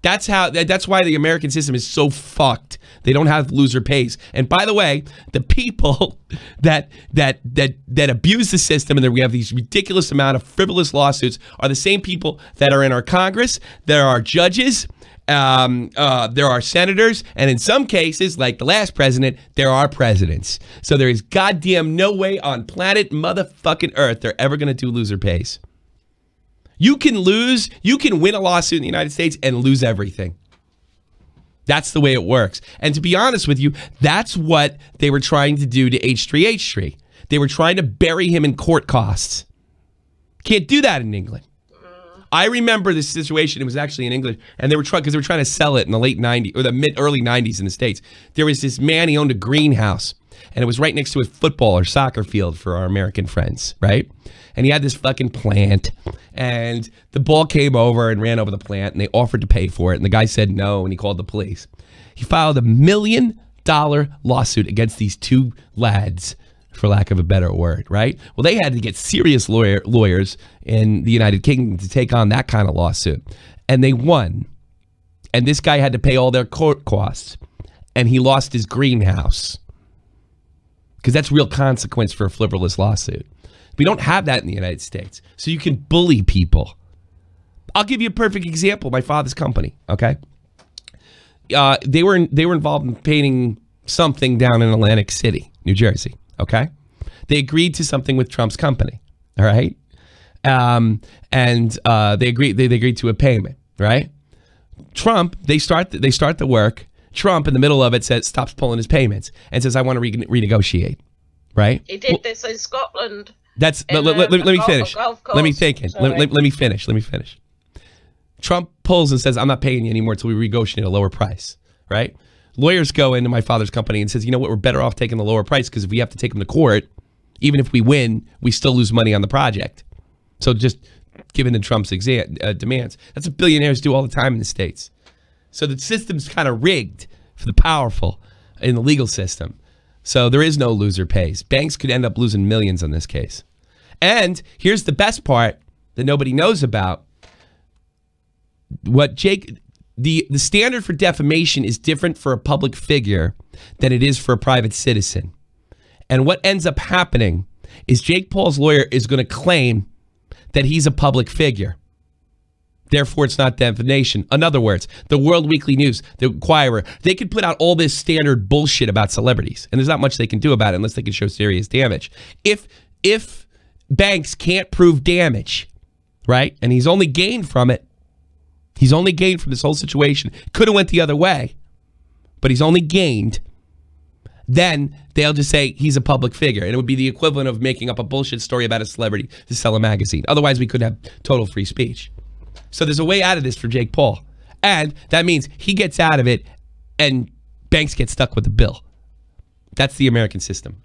That's why the American system is so fucked. They don't have loser pays. And by the way, the people that abuse the system and that we have these ridiculous amount of frivolous lawsuits are the same people that are in our Congress, there are judges, there are senators, and in some cases, like the last president, there are presidents. So there is goddamn no way on planet motherfucking Earth they're ever going to do loser pays. You can win a lawsuit in the United States and lose everything. That's the way it works. And to be honest with you, that's what they were trying to do to H3. They were trying to bury him in court costs. Can't do that in England. I remember this situation. It was actually in England, and they were trying to sell it in the late 90s or the early 90s in the States. There was this man, he owned a greenhouse, and it was right next to a football or soccer field for our American friends, right? And he had this fucking plant, and the ball came over and ran over the plant, and they offered to pay for it, and the guy said no, and he called the police. He filed $1 million lawsuit against these two lads, for lack of a better word, right? Well, they had to get serious lawyers in the United Kingdom to take on that kind of lawsuit, and they won. And this guy had to pay all their court costs, and he lost his greenhouse, because that's real consequence for a frivolous lawsuit. We don't have that in the United States, so you can bully people. I'll give you a perfect example. My father's company, okay? they were involved in painting something down in Atlantic City, New Jersey. Okay, they agreed to something with Trump's company. All right, and they agreed to a payment. Right, Trump they start the work. Trump in the middle of it stops pulling his payments and says, "I want to renegotiate." Right? He did this in Scotland. That's let me finish. Let me think. Let me finish. Let me finish. Trump pulls and says, "I'm not paying you anymore until we negotiate a lower price." Right? Lawyers go into my father's company and says, "You know what? We're better off taking the lower price because if we have to take them to court, even if we win, we still lose money on the project." So just given to Trump's demands, that's what billionaires do all the time in the States. So the system's kind of rigged for the powerful in the legal system. So there is no loser pays. Banks could end up losing millions on this case. And here's the best part that nobody knows about. What the standard for defamation is different for a public figure than it is for a private citizen. And what ends up happening is Jake Paul's lawyer is going to claim that he's a public figure. Therefore, it's not defamation. In other words, the World Weekly News, the Inquirer, they could put out all this standard bullshit about celebrities, and there's not much they can do about it unless they can show serious damage. If Banks can't prove damage, right, and he's only gained from it, he's only gained from this whole situation. Could have went the other way, but he's only gained. Then they'll just say he's a public figure, and it would be the equivalent of making up a bullshit story about a celebrity to sell a magazine. Otherwise, we could have total free speech. So there's a way out of this for Jake Paul. And that means he gets out of it and Banks gets stuck with the bill. That's the American system.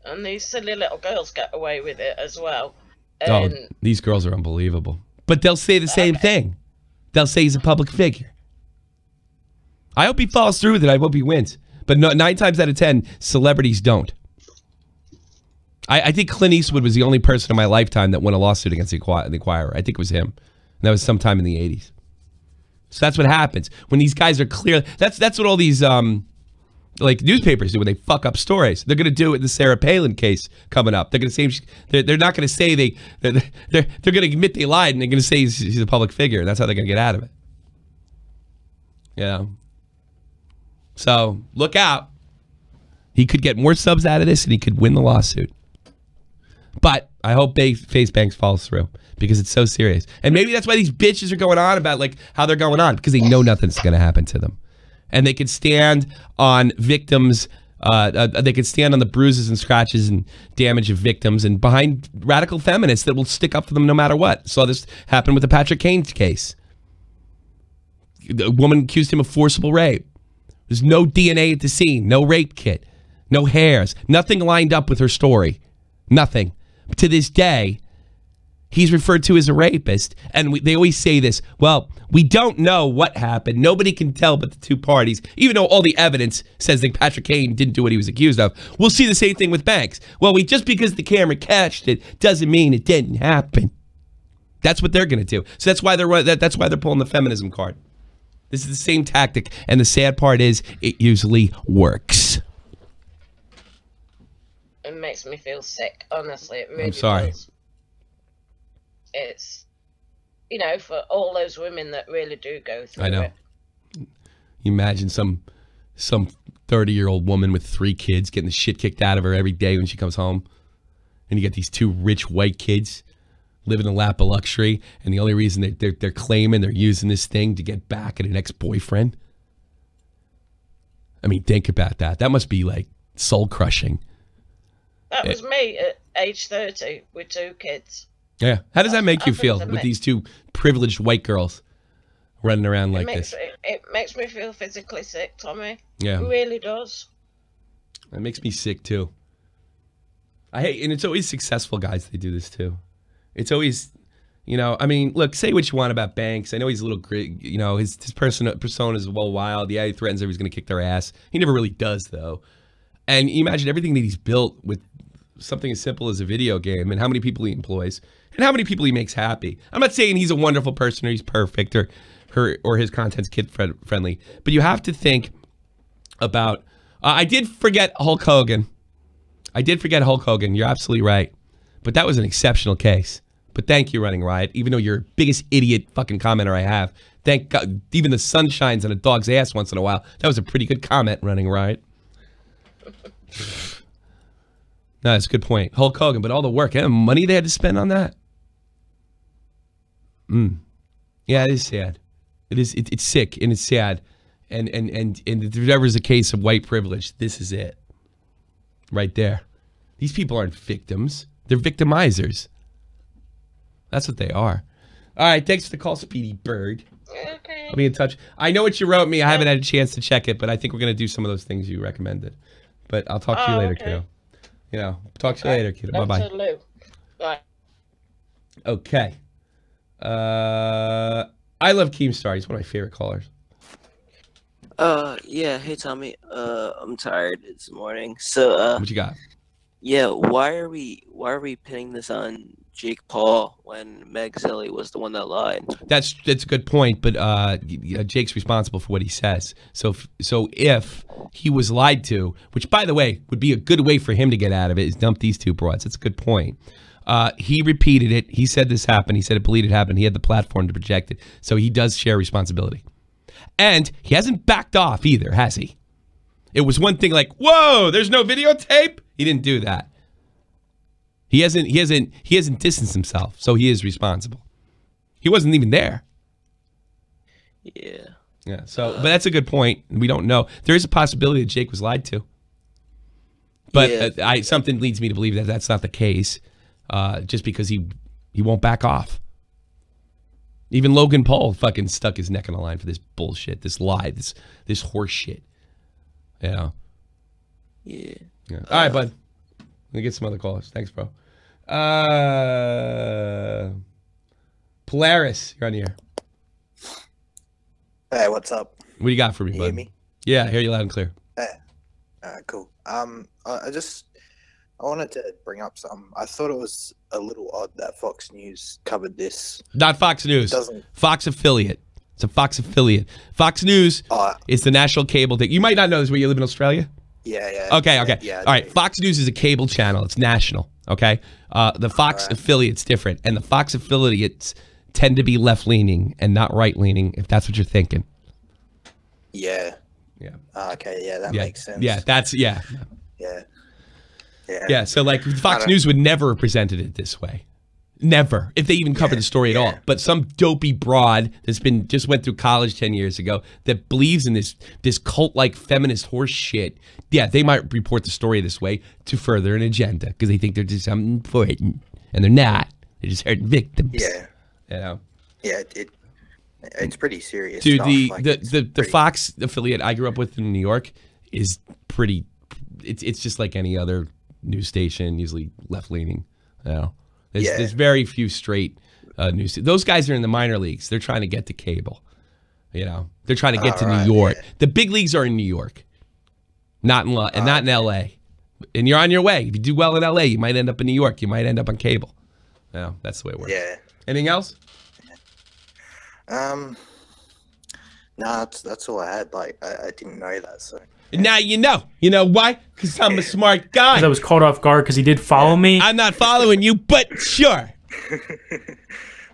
And these silly little girls get away with it as well. Oh, these girls are unbelievable. But they'll say the same thing. They'll say he's a public figure. I hope he follows through with it. I hope he wins. But 9 times out of 10, celebrities don't. I think Clint Eastwood was the only person in my lifetime that won a lawsuit against the Inquirer. I think it was him. And that was sometime in the 80s. So that's what happens when these guys are clear. That's what all these like newspapers do when they fuck up stories. They're going to do it in the Sarah Palin case coming up. They're going to say they're not going to say they're going to admit they lied, and they're going to say he's a public figure. And that's how they're going to get out of it. Yeah. So look out. He could get more subs out of this, and he could win the lawsuit. But I hope Face Banks falls through because it's so serious. And maybe that's why these bitches are going on about like how they're going on, because they know nothing's going to happen to them. And they could stand on victims. They could stand on the bruises and scratches and damage of victims and behind radical feminists that will stick up for them no matter what. Saw this happen with the Patrick Kane case. A woman accused him of forcible rape. There's no DNA at the scene, no rape kit, no hairs, nothing lined up with her story. Nothing. To this day, he's referred to as a rapist. And they always say this, well, we don't know what happened. Nobody can tell but the two parties, even though all the evidence says that Patrick Kane didn't do what he was accused of. We'll see the same thing with Banks. Well, just because the camera catched it doesn't mean it didn't happen. That's what they're going to do. So that's why they're pulling the feminism card. This is the same tactic. And the sad part is it usually works. It makes me feel sick, honestly. It really I'm sorry. does. It's, you know, for all those women that really do go through it. I know. You imagine some 30-year-old woman with 3 kids getting the shit kicked out of her every day when she comes home. And you get these 2 rich white kids living in the lap of luxury. And the only reason they're claiming they're using this thing to get back at an ex-boyfriend. I mean, think about that. That must be like soul-crushing. That was me at age 30 with 2 kids. Yeah. How does that make you feel with these 2 privileged white girls running around like this? It makes me feel physically sick, Tommy. Yeah. It really does. It makes me sick, too. And it's always successful guys they do this, too. It's always, you know, I mean, look, say what you want about Banks. I know he's a little, you know, his persona is well wild. Yeah, he threatens everybody's going to kick their ass. He never really does, though. And you imagine everything that he's built with something as simple as a video game and how many people he employs and how many people he makes happy. I'm not saying he's a wonderful person or he's perfect or his content's kid-friendly, but you have to think about... I did forget Hulk Hogan. You're absolutely right. But that was an exceptional case. But thank you, Running Riot. Even though you're the biggest idiot fucking commenter I have. Thank God. Even the sun shines on a dog's ass once in a while. That was a pretty good comment, Running Riot. No, that's a good point. Hulk Hogan, but all the work and money they had to spend on that. Yeah, it is sad. It is. It's sick and it's sad. And if there ever is a case of white privilege, this is it. Right there. These people aren't victims. They're victimizers. That's what they are. All right, thanks for the call, Speedy Bird. Okay. I'll be in touch. I know what you wrote me. I haven't had a chance to check it, but I think we're going to do some of those things you recommended. But I'll talk to you later, kiddo. You know, talk to you later, kiddo. Bye-bye. Bye. Okay. I love Keemstar. He's one of my favorite callers. Yeah, hey Tommy. I'm tired. It's morning. So, what you got? Yeah, why are we pinning this on Jake Paul when Meg Zelly was the one that lied? That's a good point, but Jake's responsible for what he says. So if he was lied to, which by the way would be a good way for him to get out of it, is dump these two broads. That's a good point. He repeated it. He said this happened. He said it believed it happened. He had the platform to project it. So he does share responsibility. And he hasn't backed off either, has he? It was one thing like, whoa, there's no videotape. He didn't do that. He hasn't distanced himself, so he is responsible. He wasn't even there. Yeah. Yeah. So, but that's a good point. We don't know. There is a possibility that Jake was lied to, but something leads me to believe that that's not the case. Just because he won't back off. Even Logan Paul fucking stuck his neck in the line for this bullshit, this lie, this horse shit. You know? Yeah. All right, bud. Let me get some other callers. Thanks, bro. Polaris, you're on the air. Hey, what's up? What do you got for me, bud? You hear me? Yeah, I hear you loud and clear. Hey. Cool. I wanted to bring up something. I thought it was a little odd that Fox News covered this. Not Fox News. Fox affiliate. It's a Fox affiliate. Fox News is the national cable thing. You might not know this where you live in Australia. Yeah. Okay. Yeah, all right. Fox News is a cable channel. It's national. Okay. The Fox affiliate's different, and the Fox affiliates tend to be left-leaning and not right-leaning, if that's what you're thinking. Yeah. Yeah. Okay. Yeah, that makes sense. Yeah. Yeah. Yeah, so like Fox News would never have presented it this way. Never. If they even covered the story at all. But some dopey broad that's just went through college 10 years ago that believes in this cult-like feminist horse shit, yeah, they might report the story this way to further an agenda because they think they're just something important. And they're not. They're just hurting victims. Yeah. You know? Yeah, it's pretty serious Dude, stuff. the Fox affiliate I grew up with in New York is pretty, it's just like any other news station, usually left-leaning. You know? There's very few straight news. Those guys are in the minor leagues. They're trying to get to cable. You know, they're trying to get to New York. Yeah. The big leagues are in New York, not in L.A. And you're on your way. If you do well in L.A., you might end up in New York. You might end up on cable. Yeah, that's the way it works. Yeah. Anything else? No, that's all I had. Like, I didn't know that, so. Now you know. You know why? Because I'm a smart guy. Because I was caught off guard because he did follow me. I'm not following you, but sure.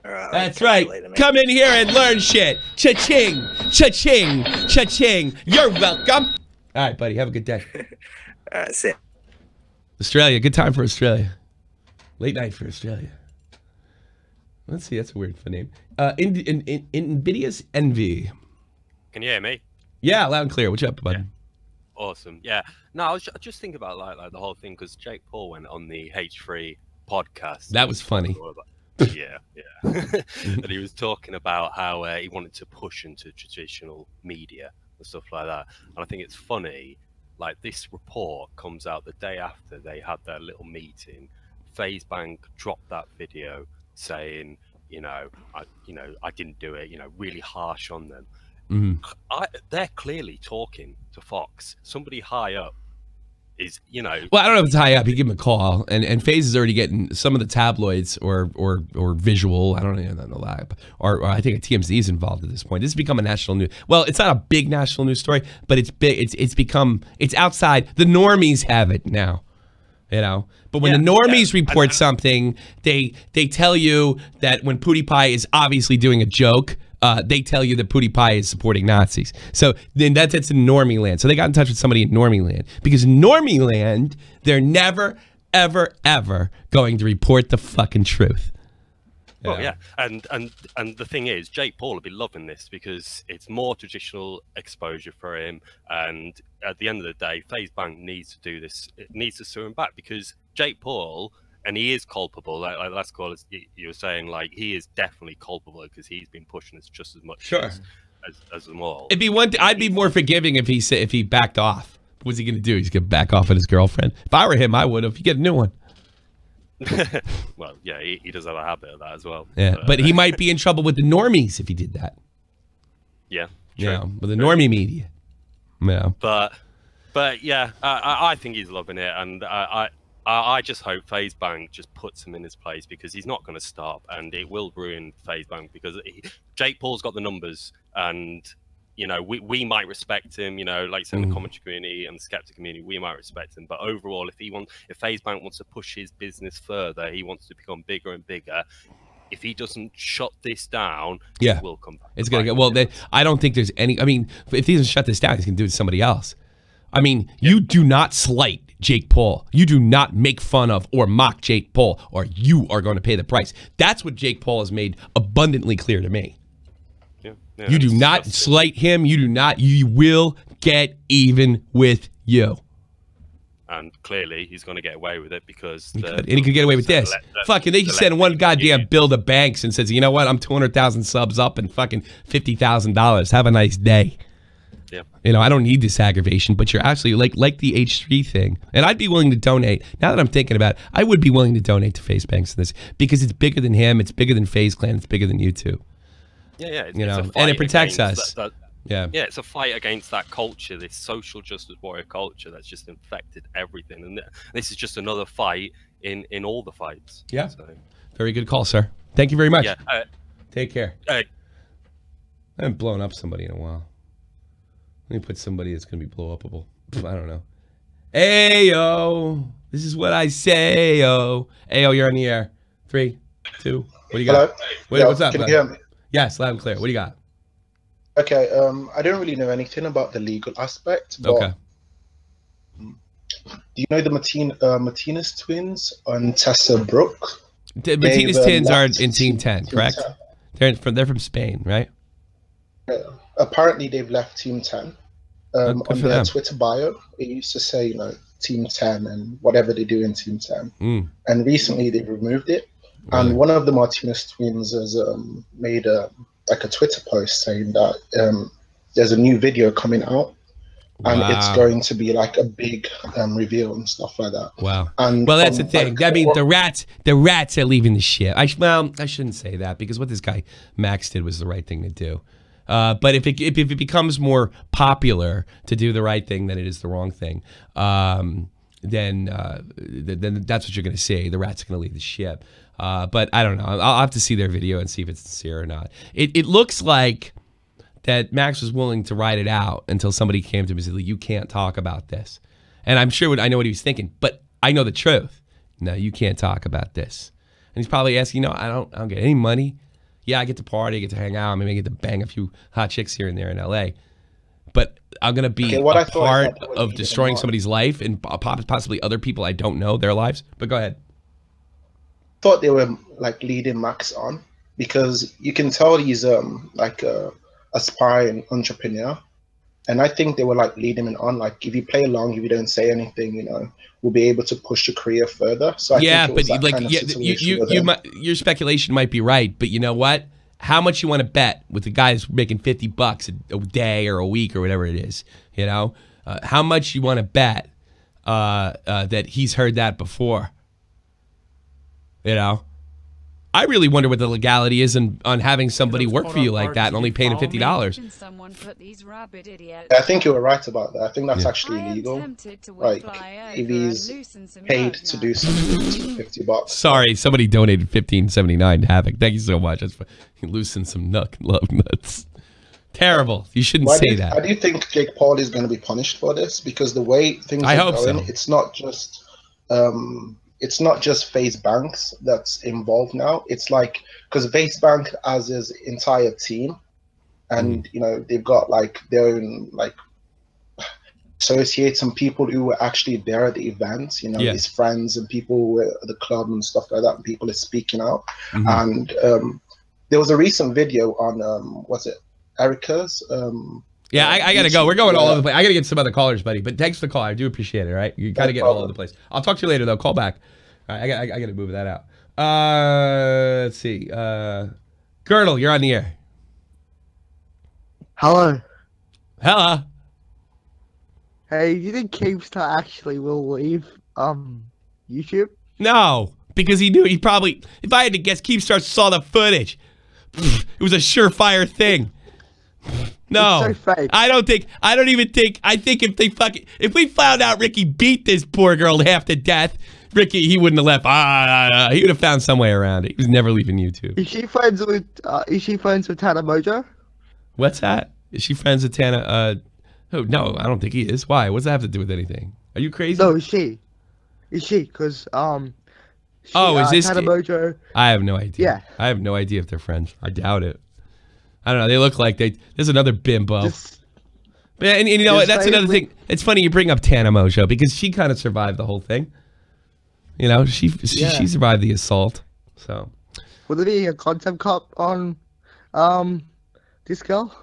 That's right. Come in here and learn shit. Cha-ching, cha-ching, cha-ching. You're welcome. All right, buddy. Have a good day. All right, see ya. Australia. Good time for Australia. Late night for Australia. Let's see. That's a weird name. Invidious Envy. Can you hear me? Yeah, loud and clear. What's up, bud? Yeah. Awesome. Yeah. No, I was just thinking about like the whole thing because Jake Paul went on the H3 podcast. That was funny. Yeah. And he was talking about how he wanted to push into traditional media and stuff like that. And I think it's funny, like this report comes out the day after they had their little meeting. FaZe Bank dropped that video saying, I didn't do it, really harsh on them. Mm-hmm. They're clearly talking to Fox. Somebody high up is, Well, I don't know if it's high up. You give him a call, and FaZe is already getting some of the tabloids or visual. I don't even know that, or I think TMZ is involved at this point. This has become a national news. Well, it's not a big national news story, but it's big. It's outside. The normies have it now. You know, but when the normies report something, they tell you that when Pootie Pie is obviously doing a joke, they tell you that Pootie Pie is supporting Nazis. So then that's in normie land. So they got in touch with somebody in normie land, because in normie land, they're never, ever, ever going to report the fucking truth. Oh yeah, and the thing is, Jake Paul will be loving this because it's more traditional exposure for him. And at the end of the day, FaZe Bank needs to do this. It needs to sue him back, because Jake Paul, and he is culpable. Like last call, you were saying, like, he is definitely culpable because he's been pushing us just as much as them all. It'd be I'd be more forgiving if he backed off. What's he gonna do? He's gonna back off on his girlfriend. If I were him, I would have. You get a new one. Well, yeah, he does have a habit of that as well. Yeah, but he might be in trouble with the normies if he did that. Yeah, yeah, with the normie media. Yeah, but yeah, I think he's loving it, and I just hope FaZe Bank just puts him in his place, because he's not going to stop, and it will ruin FaZe Bank, because Jake Paul's got the numbers, and you know, we might respect him, you know, like I said, in the commentary community and the skeptic community, we might respect him. But overall, if FaZe Bank wants to push his business further, he wants to become bigger and bigger. If he doesn't shut this down, it will come back. It's going to go. Well, I don't think there's any, I mean, if he doesn't shut this down, he's going to do it to somebody else. I mean, you do not slight Jake Paul. You do not make fun of or mock Jake Paul, or you are going to pay the price. That's what Jake Paul has made abundantly clear to me. Yeah, you do not slight him. You do not. You will get even with you. And clearly, he's going to get away with it, because and he could get away with this. Fucking, they can send one goddamn bill to banks and says, you know what, I'm 200,000 subs up and fucking $50,000. Have a nice day. Yeah. You know, I don't need this aggravation, but you're actually like the H3 thing. And I'd be willing to donate. Now that I'm thinking about it, I would be willing to donate to FaZe Banks in this, because it's bigger than him. It's bigger than FaZe Clan. It's bigger than YouTube. Yeah, you know, and it protects us. Yeah, it's a fight against that culture, this social justice warrior culture that's just infected everything, and this is just another fight in all the fights. Yeah, so. Very good call, sir. Thank you very much. Yeah, take care. I haven't blown up somebody in a while. Let me put somebody that's gonna be blow upable. I don't know. Ayo, this is what I say. Ayo, you're on the air. 3, 2. What do you got? Hello? Wait, what's up? Can you hear me? Yes, loud and clear. What do you got? Okay, I don't really know anything about the legal aspect, but okay. Do you know the Martinez twins and Tessa Brooke? The Martinez twins are in Team 10, correct? 10. They're from Spain, right? Apparently, they've left Team 10. On their Twitter bio, it used to say, you know, Team 10 and whatever they do in Team 10. And recently, they've removed it. Really? And one of the Martinez twins has made a Twitter post saying that there's a new video coming out, and it's going to be like a big reveal and stuff like that. Wow. And well, that's the thing. I mean, the rats are leaving the ship. I shouldn't say that, because what this guy Max did was the right thing to do. But if it becomes more popular to do the right thing than it is the wrong thing, then that's what you're going to see. The rats are going to leave the ship. But I don't know. I'll have to see their video and see if it's sincere or not. It looks like that Max was willing to ride it out until somebody came to him and said, you can't talk about this. And I'm sure I know what he was thinking, but I know the truth. No, you can't talk about this. And he's probably asking, I don't get any money. Yeah, I get to party, I get to hang out, maybe I get to bang a few hot chicks here and there in LA. But I'm going to be a part of destroying somebody's life and possibly other people I don't know, their lives. But go ahead. Thought they were like leading Max on, because you can tell he's like a aspiring entrepreneur, and I think they were like leading him on. Like, if you play along, if you don't say anything, you know, we'll be able to push your career further. So I think it was like your speculation might be right, but you know what? How much you want to bet with the guy that's making $50 a day or a week or whatever it is? You know, how much you want to bet that he's heard that before? You know, I really wonder what the legality is on having somebody work for you like that and only paying him $50. I think you were right about that. I think that's actually illegal. Like, if he's paid to do something, $50. Sorry, somebody donated $15.79 to Havoc. Thank you so much. That's for loosen some love nuts. Terrible. You shouldn't say that. I do think Jake Paul is going to be punished for this, because the way things are going, it's not just it's not just FaZe Banks that's involved now. It's like, because FaZe Bank has his entire team, and you know, they've got like their own like associates and people who were actually there at the events, you know, his friends and people who were at the club and stuff like that, and people are speaking out. And there was a recent video on what's it, Erika's yeah, I gotta go. We're going all over the place. I gotta get some other callers, buddy. But thanks for the call. I do appreciate it. All right, you gotta get all over the place. I'll talk to you later, though. Call back. All right, I gotta move that out. Let's see. Girdle, you're on the air. Hello. Hello. Hey, do you think Keemstar actually will leave YouTube? No, because he knew he probably. If I had to guess, Keemstar saw the footage. It was a surefire thing. No, it's so fake. I don't even think. I think if we found out Ricky beat this poor girl half to death, Ricky, he wouldn't have left. He would have found some way around it. He was never leaving YouTube. Is she friends with Tana Mojo? What's that? Is she friends with Tana? Oh no, I don't think he is. Why? What does that have to do with anything? Are you crazy? No, is she? Because is this Tana Mojo? I have no idea. Yeah, I have no idea if they're friends. I doubt it. I don't know. They look like there's another bimbo. And you know what? That's another thing. It's funny you bring up Tana Mojo because she kind of survived the whole thing. You know, she survived the assault. So, will there be a content cop on this girl?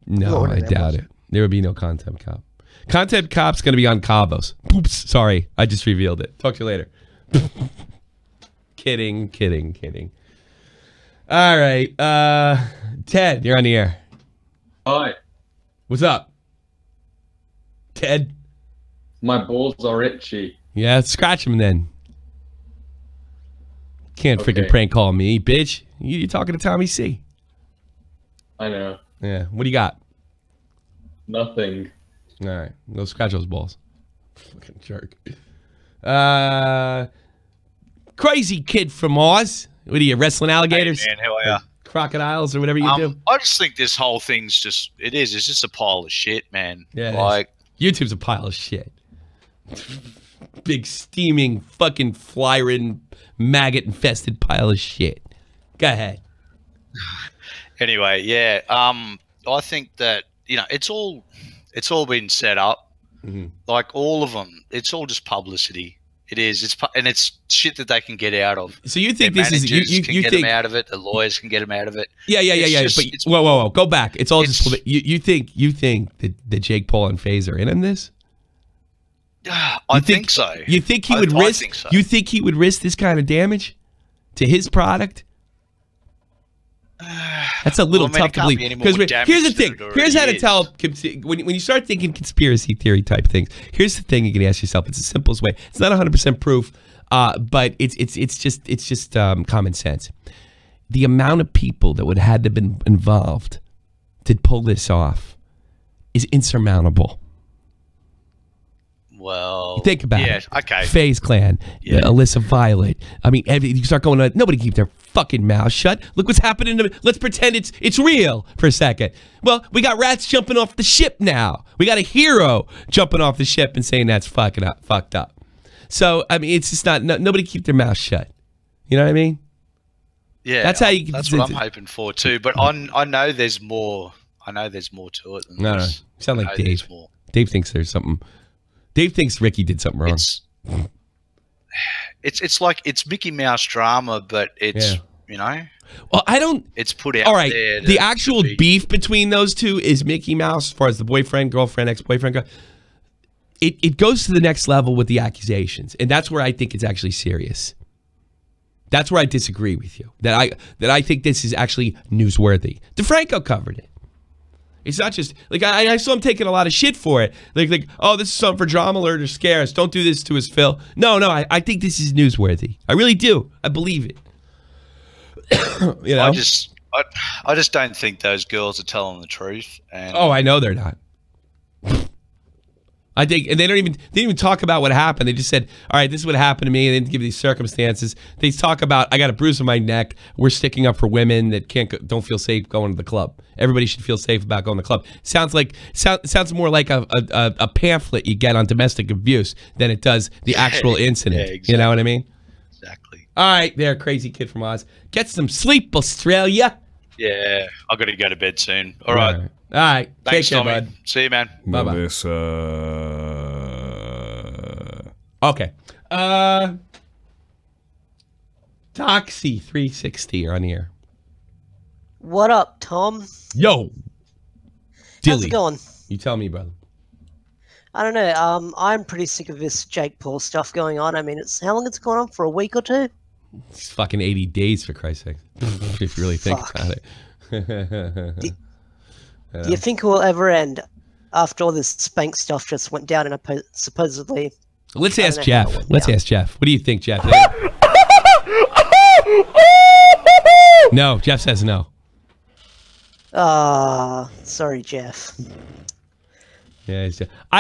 No, I doubt it. There would be no content cop. Content cop's going to be on Cabos. Oops, sorry. I just revealed it. Talk to you later. Kidding. All right. Ted, you're on the air. Hi. What's up? Ted? My balls are itchy. Yeah, scratch them then. Can't freaking prank call me, bitch. You're talking to Tommy C. I know. Yeah. What do you got? Nothing. All right. Go scratch those balls. Fucking jerk. Crazy kid from Oz. What are you, wrestling alligators? Hey man, how are ya? Crocodiles or whatever you do? I just think this whole thing's just, it's just a pile of shit, man. Yeah. Like, YouTube's a pile of shit. Big steaming fucking fly-ridden maggot-infested pile of shit. Go ahead. Anyway, yeah. I think that, you know, it's all been set up. Like all of them. It's all just publicity. It is. It's shit that they can get out of. So you think Their this is managers you can get think them out of it. The lawyers can get them out of it. Yeah. It's But just, whoa. Go back. It's all just you think that Jake Paul and FaZe are in this? I think so. You think he would risk? think so. You think he would risk this kind of damage to his product? That's a little tough to believe. Because here's the thing. Here's how to tell when you start thinking conspiracy theory type things. Here's the thing you can ask yourself. It's the simplest way. It's not 100% proof, but it's just common sense. The amount of people that would have had to been involved to pull this off is insurmountable. Well, think about it. Okay. FaZe Clan, Alyssa Violet. I mean, you start going on. Nobody keep their fucking mouth shut. Look what's happening to me. Let's pretend it's real for a second. Well, we got rats jumping off the ship now. We got a hero jumping off the ship and saying that's fucked up. So I mean, it's just not. Nobody keep their mouth shut. You know what I mean? Yeah, that's how you. That's what I'm hoping for too. But I know there's more. I know there's more to it than No, this. you sound like Dave. Dave thinks there's something. Dave thinks Ricky did something wrong. It's like it's Mickey Mouse drama, but it's you know. Well, I don't. It's put out. All right, there the actual beef between those two is Mickey Mouse, as far as the boyfriend, girlfriend, ex-boyfriend go. It goes to the next level with the accusations, and that's where I think it's actually serious. That's where I disagree with you. That I think this is actually newsworthy. DeFranco covered it. It's not just like I saw him taking a lot of shit for it. Like oh, this is something for drama alert or scare us. Don't do this to us, Phil. No, I think this is newsworthy. I really do. I believe it. You know? I just don't think those girls are telling the truth. And oh, I know they're not. I think, and they didn't even talk about what happened. They just said, "All right, this is what happened to me," and they didn't give these circumstances. They talk about, "I got a bruise on my neck. We're sticking up for women that don't feel safe going to the club. Everybody should feel safe about going to the club." Sounds more like a pamphlet you get on domestic abuse than it does the actual incident. Yeah, exactly. You know what I mean? Exactly. All right, there, crazy kid from Oz. Get some sleep, Australia. Yeah, I've got to go to bed soon. All right. All right. Thanks, Take care, Tommy. bud. See you, man. Bye-bye. Okay. Doxy360, you're on the air. What up, Tom? Yo. Dilly. How's it going? You tell me, brother. I don't know. I'm pretty sick of this Jake Paul stuff going on. I mean, how long it's gone on? For a week or two? It's fucking 80 days, for Christ's sake. If you really think about it. Do you think it will ever end after all this Spank stuff just went down and supposedly... Let's ask Jeff. Let's ask Jeff. What do you think, Jeff? No, Jeff says no. Sorry, Jeff. Yeah,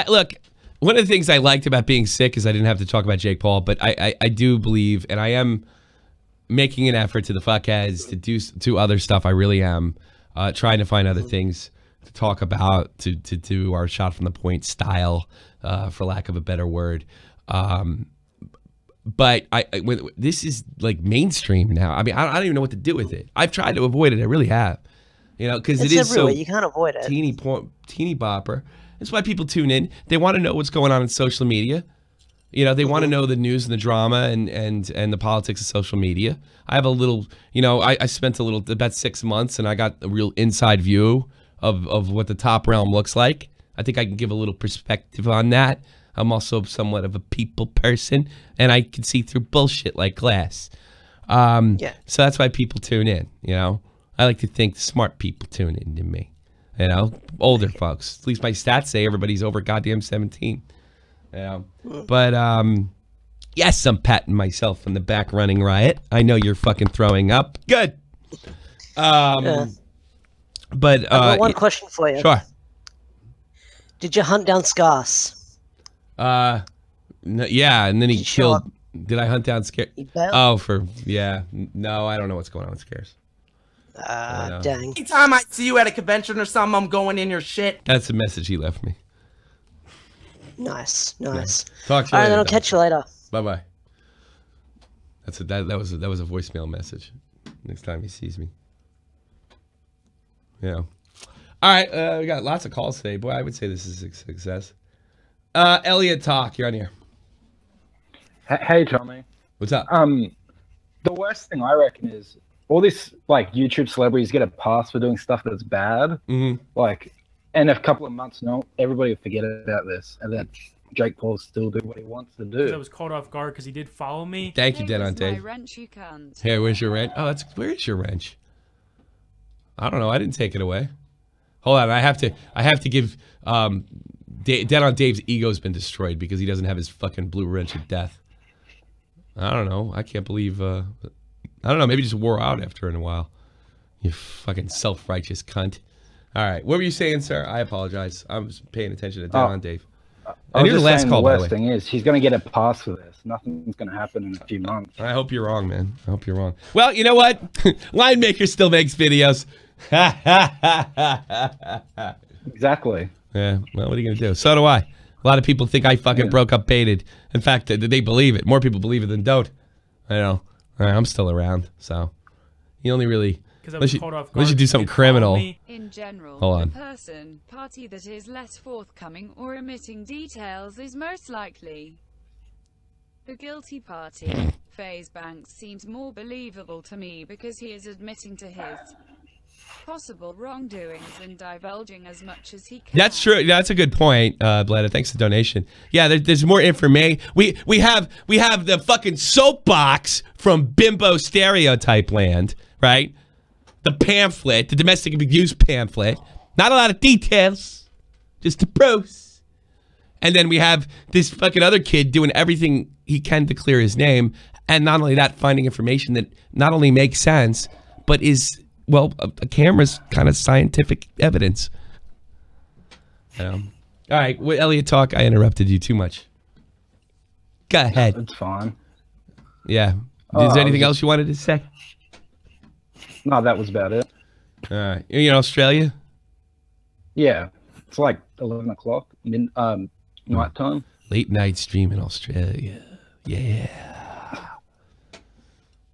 look, one of the things I liked about being sick is I didn't have to talk about Jake Paul, but I do believe, and I am making an effort to the fuckheads to do other stuff. I really am trying to find other things to talk about, to do our shot from the point style, for lack of a better word. But this is like mainstream now. I mean, I don't even know what to do with it. I've tried to avoid it. I really have. You know, because it is everywhere. so You can't avoid it. teeny bopper. That's why people tune in. They want to know what's going on in social media. You know, they want to know the news and the drama and the politics of social media. I have a little, you know, I spent about 6 months and I got a real inside view of what the top realm looks like. I think I can give a little perspective on that. I'm also somewhat of a people person and I can see through bullshit like glass. So that's why people tune in, you know. I like to think smart people tune in to me. You know, older folks. At least my stats say everybody's over goddamn 17. You know, but yes, I'm patting myself on the back, running riot. I know you're fucking throwing up. Good. But I've got one question for you. Sure. Did you hunt down Scarce? No, yeah, and then he killed. Did I hunt down Scarce? Oh, no, I don't know what's going on with Scarce. Dang. Anytime I see you at a convention or something, I'm going in your shit. That's the message he left me. Nice. Yeah. Talk to you All right, later. then I'll catch you later. Bye-bye. That was a voicemail message. Next time he sees me. Yeah. All right, we got lots of calls today. Boy, I would say this is a success. Elliot Talk, you're on here. Hey, Tommy. What's up? The worst thing I reckon is all this like YouTube celebrities get a pass for doing stuff that's bad. Mm-hmm. Like, and a couple of months, everybody will forget about this, and then Jake Paul still do what he wants to do. I was caught off guard because he did follow me. Thank you, Dead on Dave. Here, where's your wrench? Oh, where is your wrench? I don't know. I didn't take it away. Hold on. I have to give Dead on Dave's ego's been destroyed because he doesn't have his fucking blue wrench of death. I don't know. I can't believe. I don't know. Maybe it just wore out after a while. You fucking self-righteous cunt. All right. What were you saying, sir? I apologize. I was paying attention to Dead on Dave. I was just saying the worst thing is he's going to get a pass for this. Nothing's going to happen in a few months. I hope you're wrong, man. I hope you're wrong. Well, you know what? Linemaker still makes videos. Exactly. Yeah. Well, what are you going to do? So do I. A lot of people think I fucking broke up Baited. In fact, they believe it. More people believe it than don't. I know. All right, I'm still around, so you only really unless you do something criminal. In general, hold on. The party that is less forthcoming or omitting details is most likely the guilty party. FaZe Banks seems more believable to me because he is admitting to his possible wrongdoings and divulging as much as he can. That's true. That's a good point, Bleda. Thanks for the donation. Yeah, there's more information. We have the fucking soapbox from Bimbo Stereotype Land, right? The pamphlet, the domestic abuse pamphlet. Not a lot of details, just the pros. And then we have this fucking other kid doing everything he can to clear his name, and not only that, finding information that not only makes sense, but is, well, a camera's kind of scientific evidence. All right, Elliot, talk. I interrupted you too much. Go ahead. It's fine. Yeah. Is there anything else you wanted to say? No, that was about it. All right. You're in Australia? Yeah. It's like 11 o'clock, night time. Late night stream in Australia. Yeah.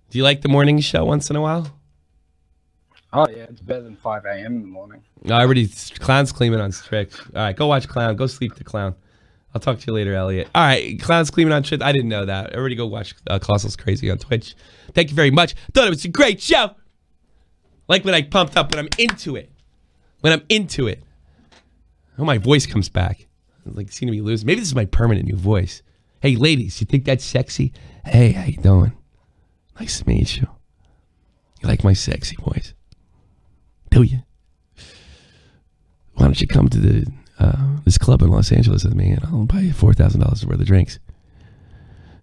Do you like the morning show once in a while? Oh, yeah. It's better than 5 a.m. in the morning. No, Clown's cleaning on Strict. All right, go watch Clown. Go sleep to Clown. I'll talk to you later, Elliot. All right, Clown's cleaning on Strict. I didn't know that. Everybody go watch Colossal's Crazy on Twitch. Thank you very much. Thought it was a great show. Like when I pumped up, when I'm into it. When I'm into it. Oh, my voice comes back. Like, seem to be losing. Maybe this is my permanent new voice. Hey, ladies, you think that's sexy? Hey, how you doing? Nice to meet you. You like my sexy voice? Do you? Why don't you come to the this club in Los Angeles with me, and I'll buy you $4,000 worth of drinks,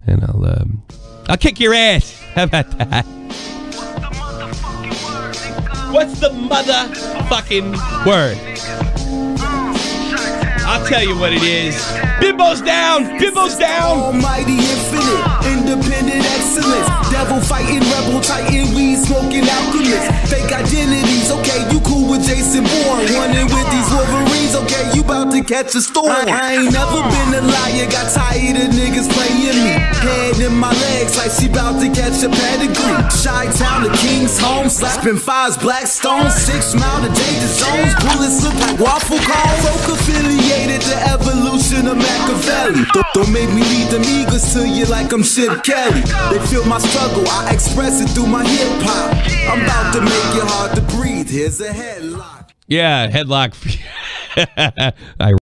and I'll kick your ass. How about that? What's the motherfucking word? I'll tell you what it is. Bimbo's down! Bimbo's down! Almighty infinite, independent excellence. Devil fighting, rebel titan, weed smoking alchemist. Fake identities, okay, you cool with Jason Bourne. Running with these Wolverines, okay, you about to catch a storm. I ain't never been a liar, got tired of niggas playing me. Head in my legs like she about to catch a pedigree. Chi-Town to King's home, slapping fives, black stones. 6 Mile to danger zones, bullets look like waffle cones. Folk affiliated, the evolution of Machiavelli. Don't make me lead them eagles to you like I'm Chip Kelly. They feel my struggle, I express it through my hip hop. I'm about to make it hard to breathe. Here's a headlock. Yeah, headlock. I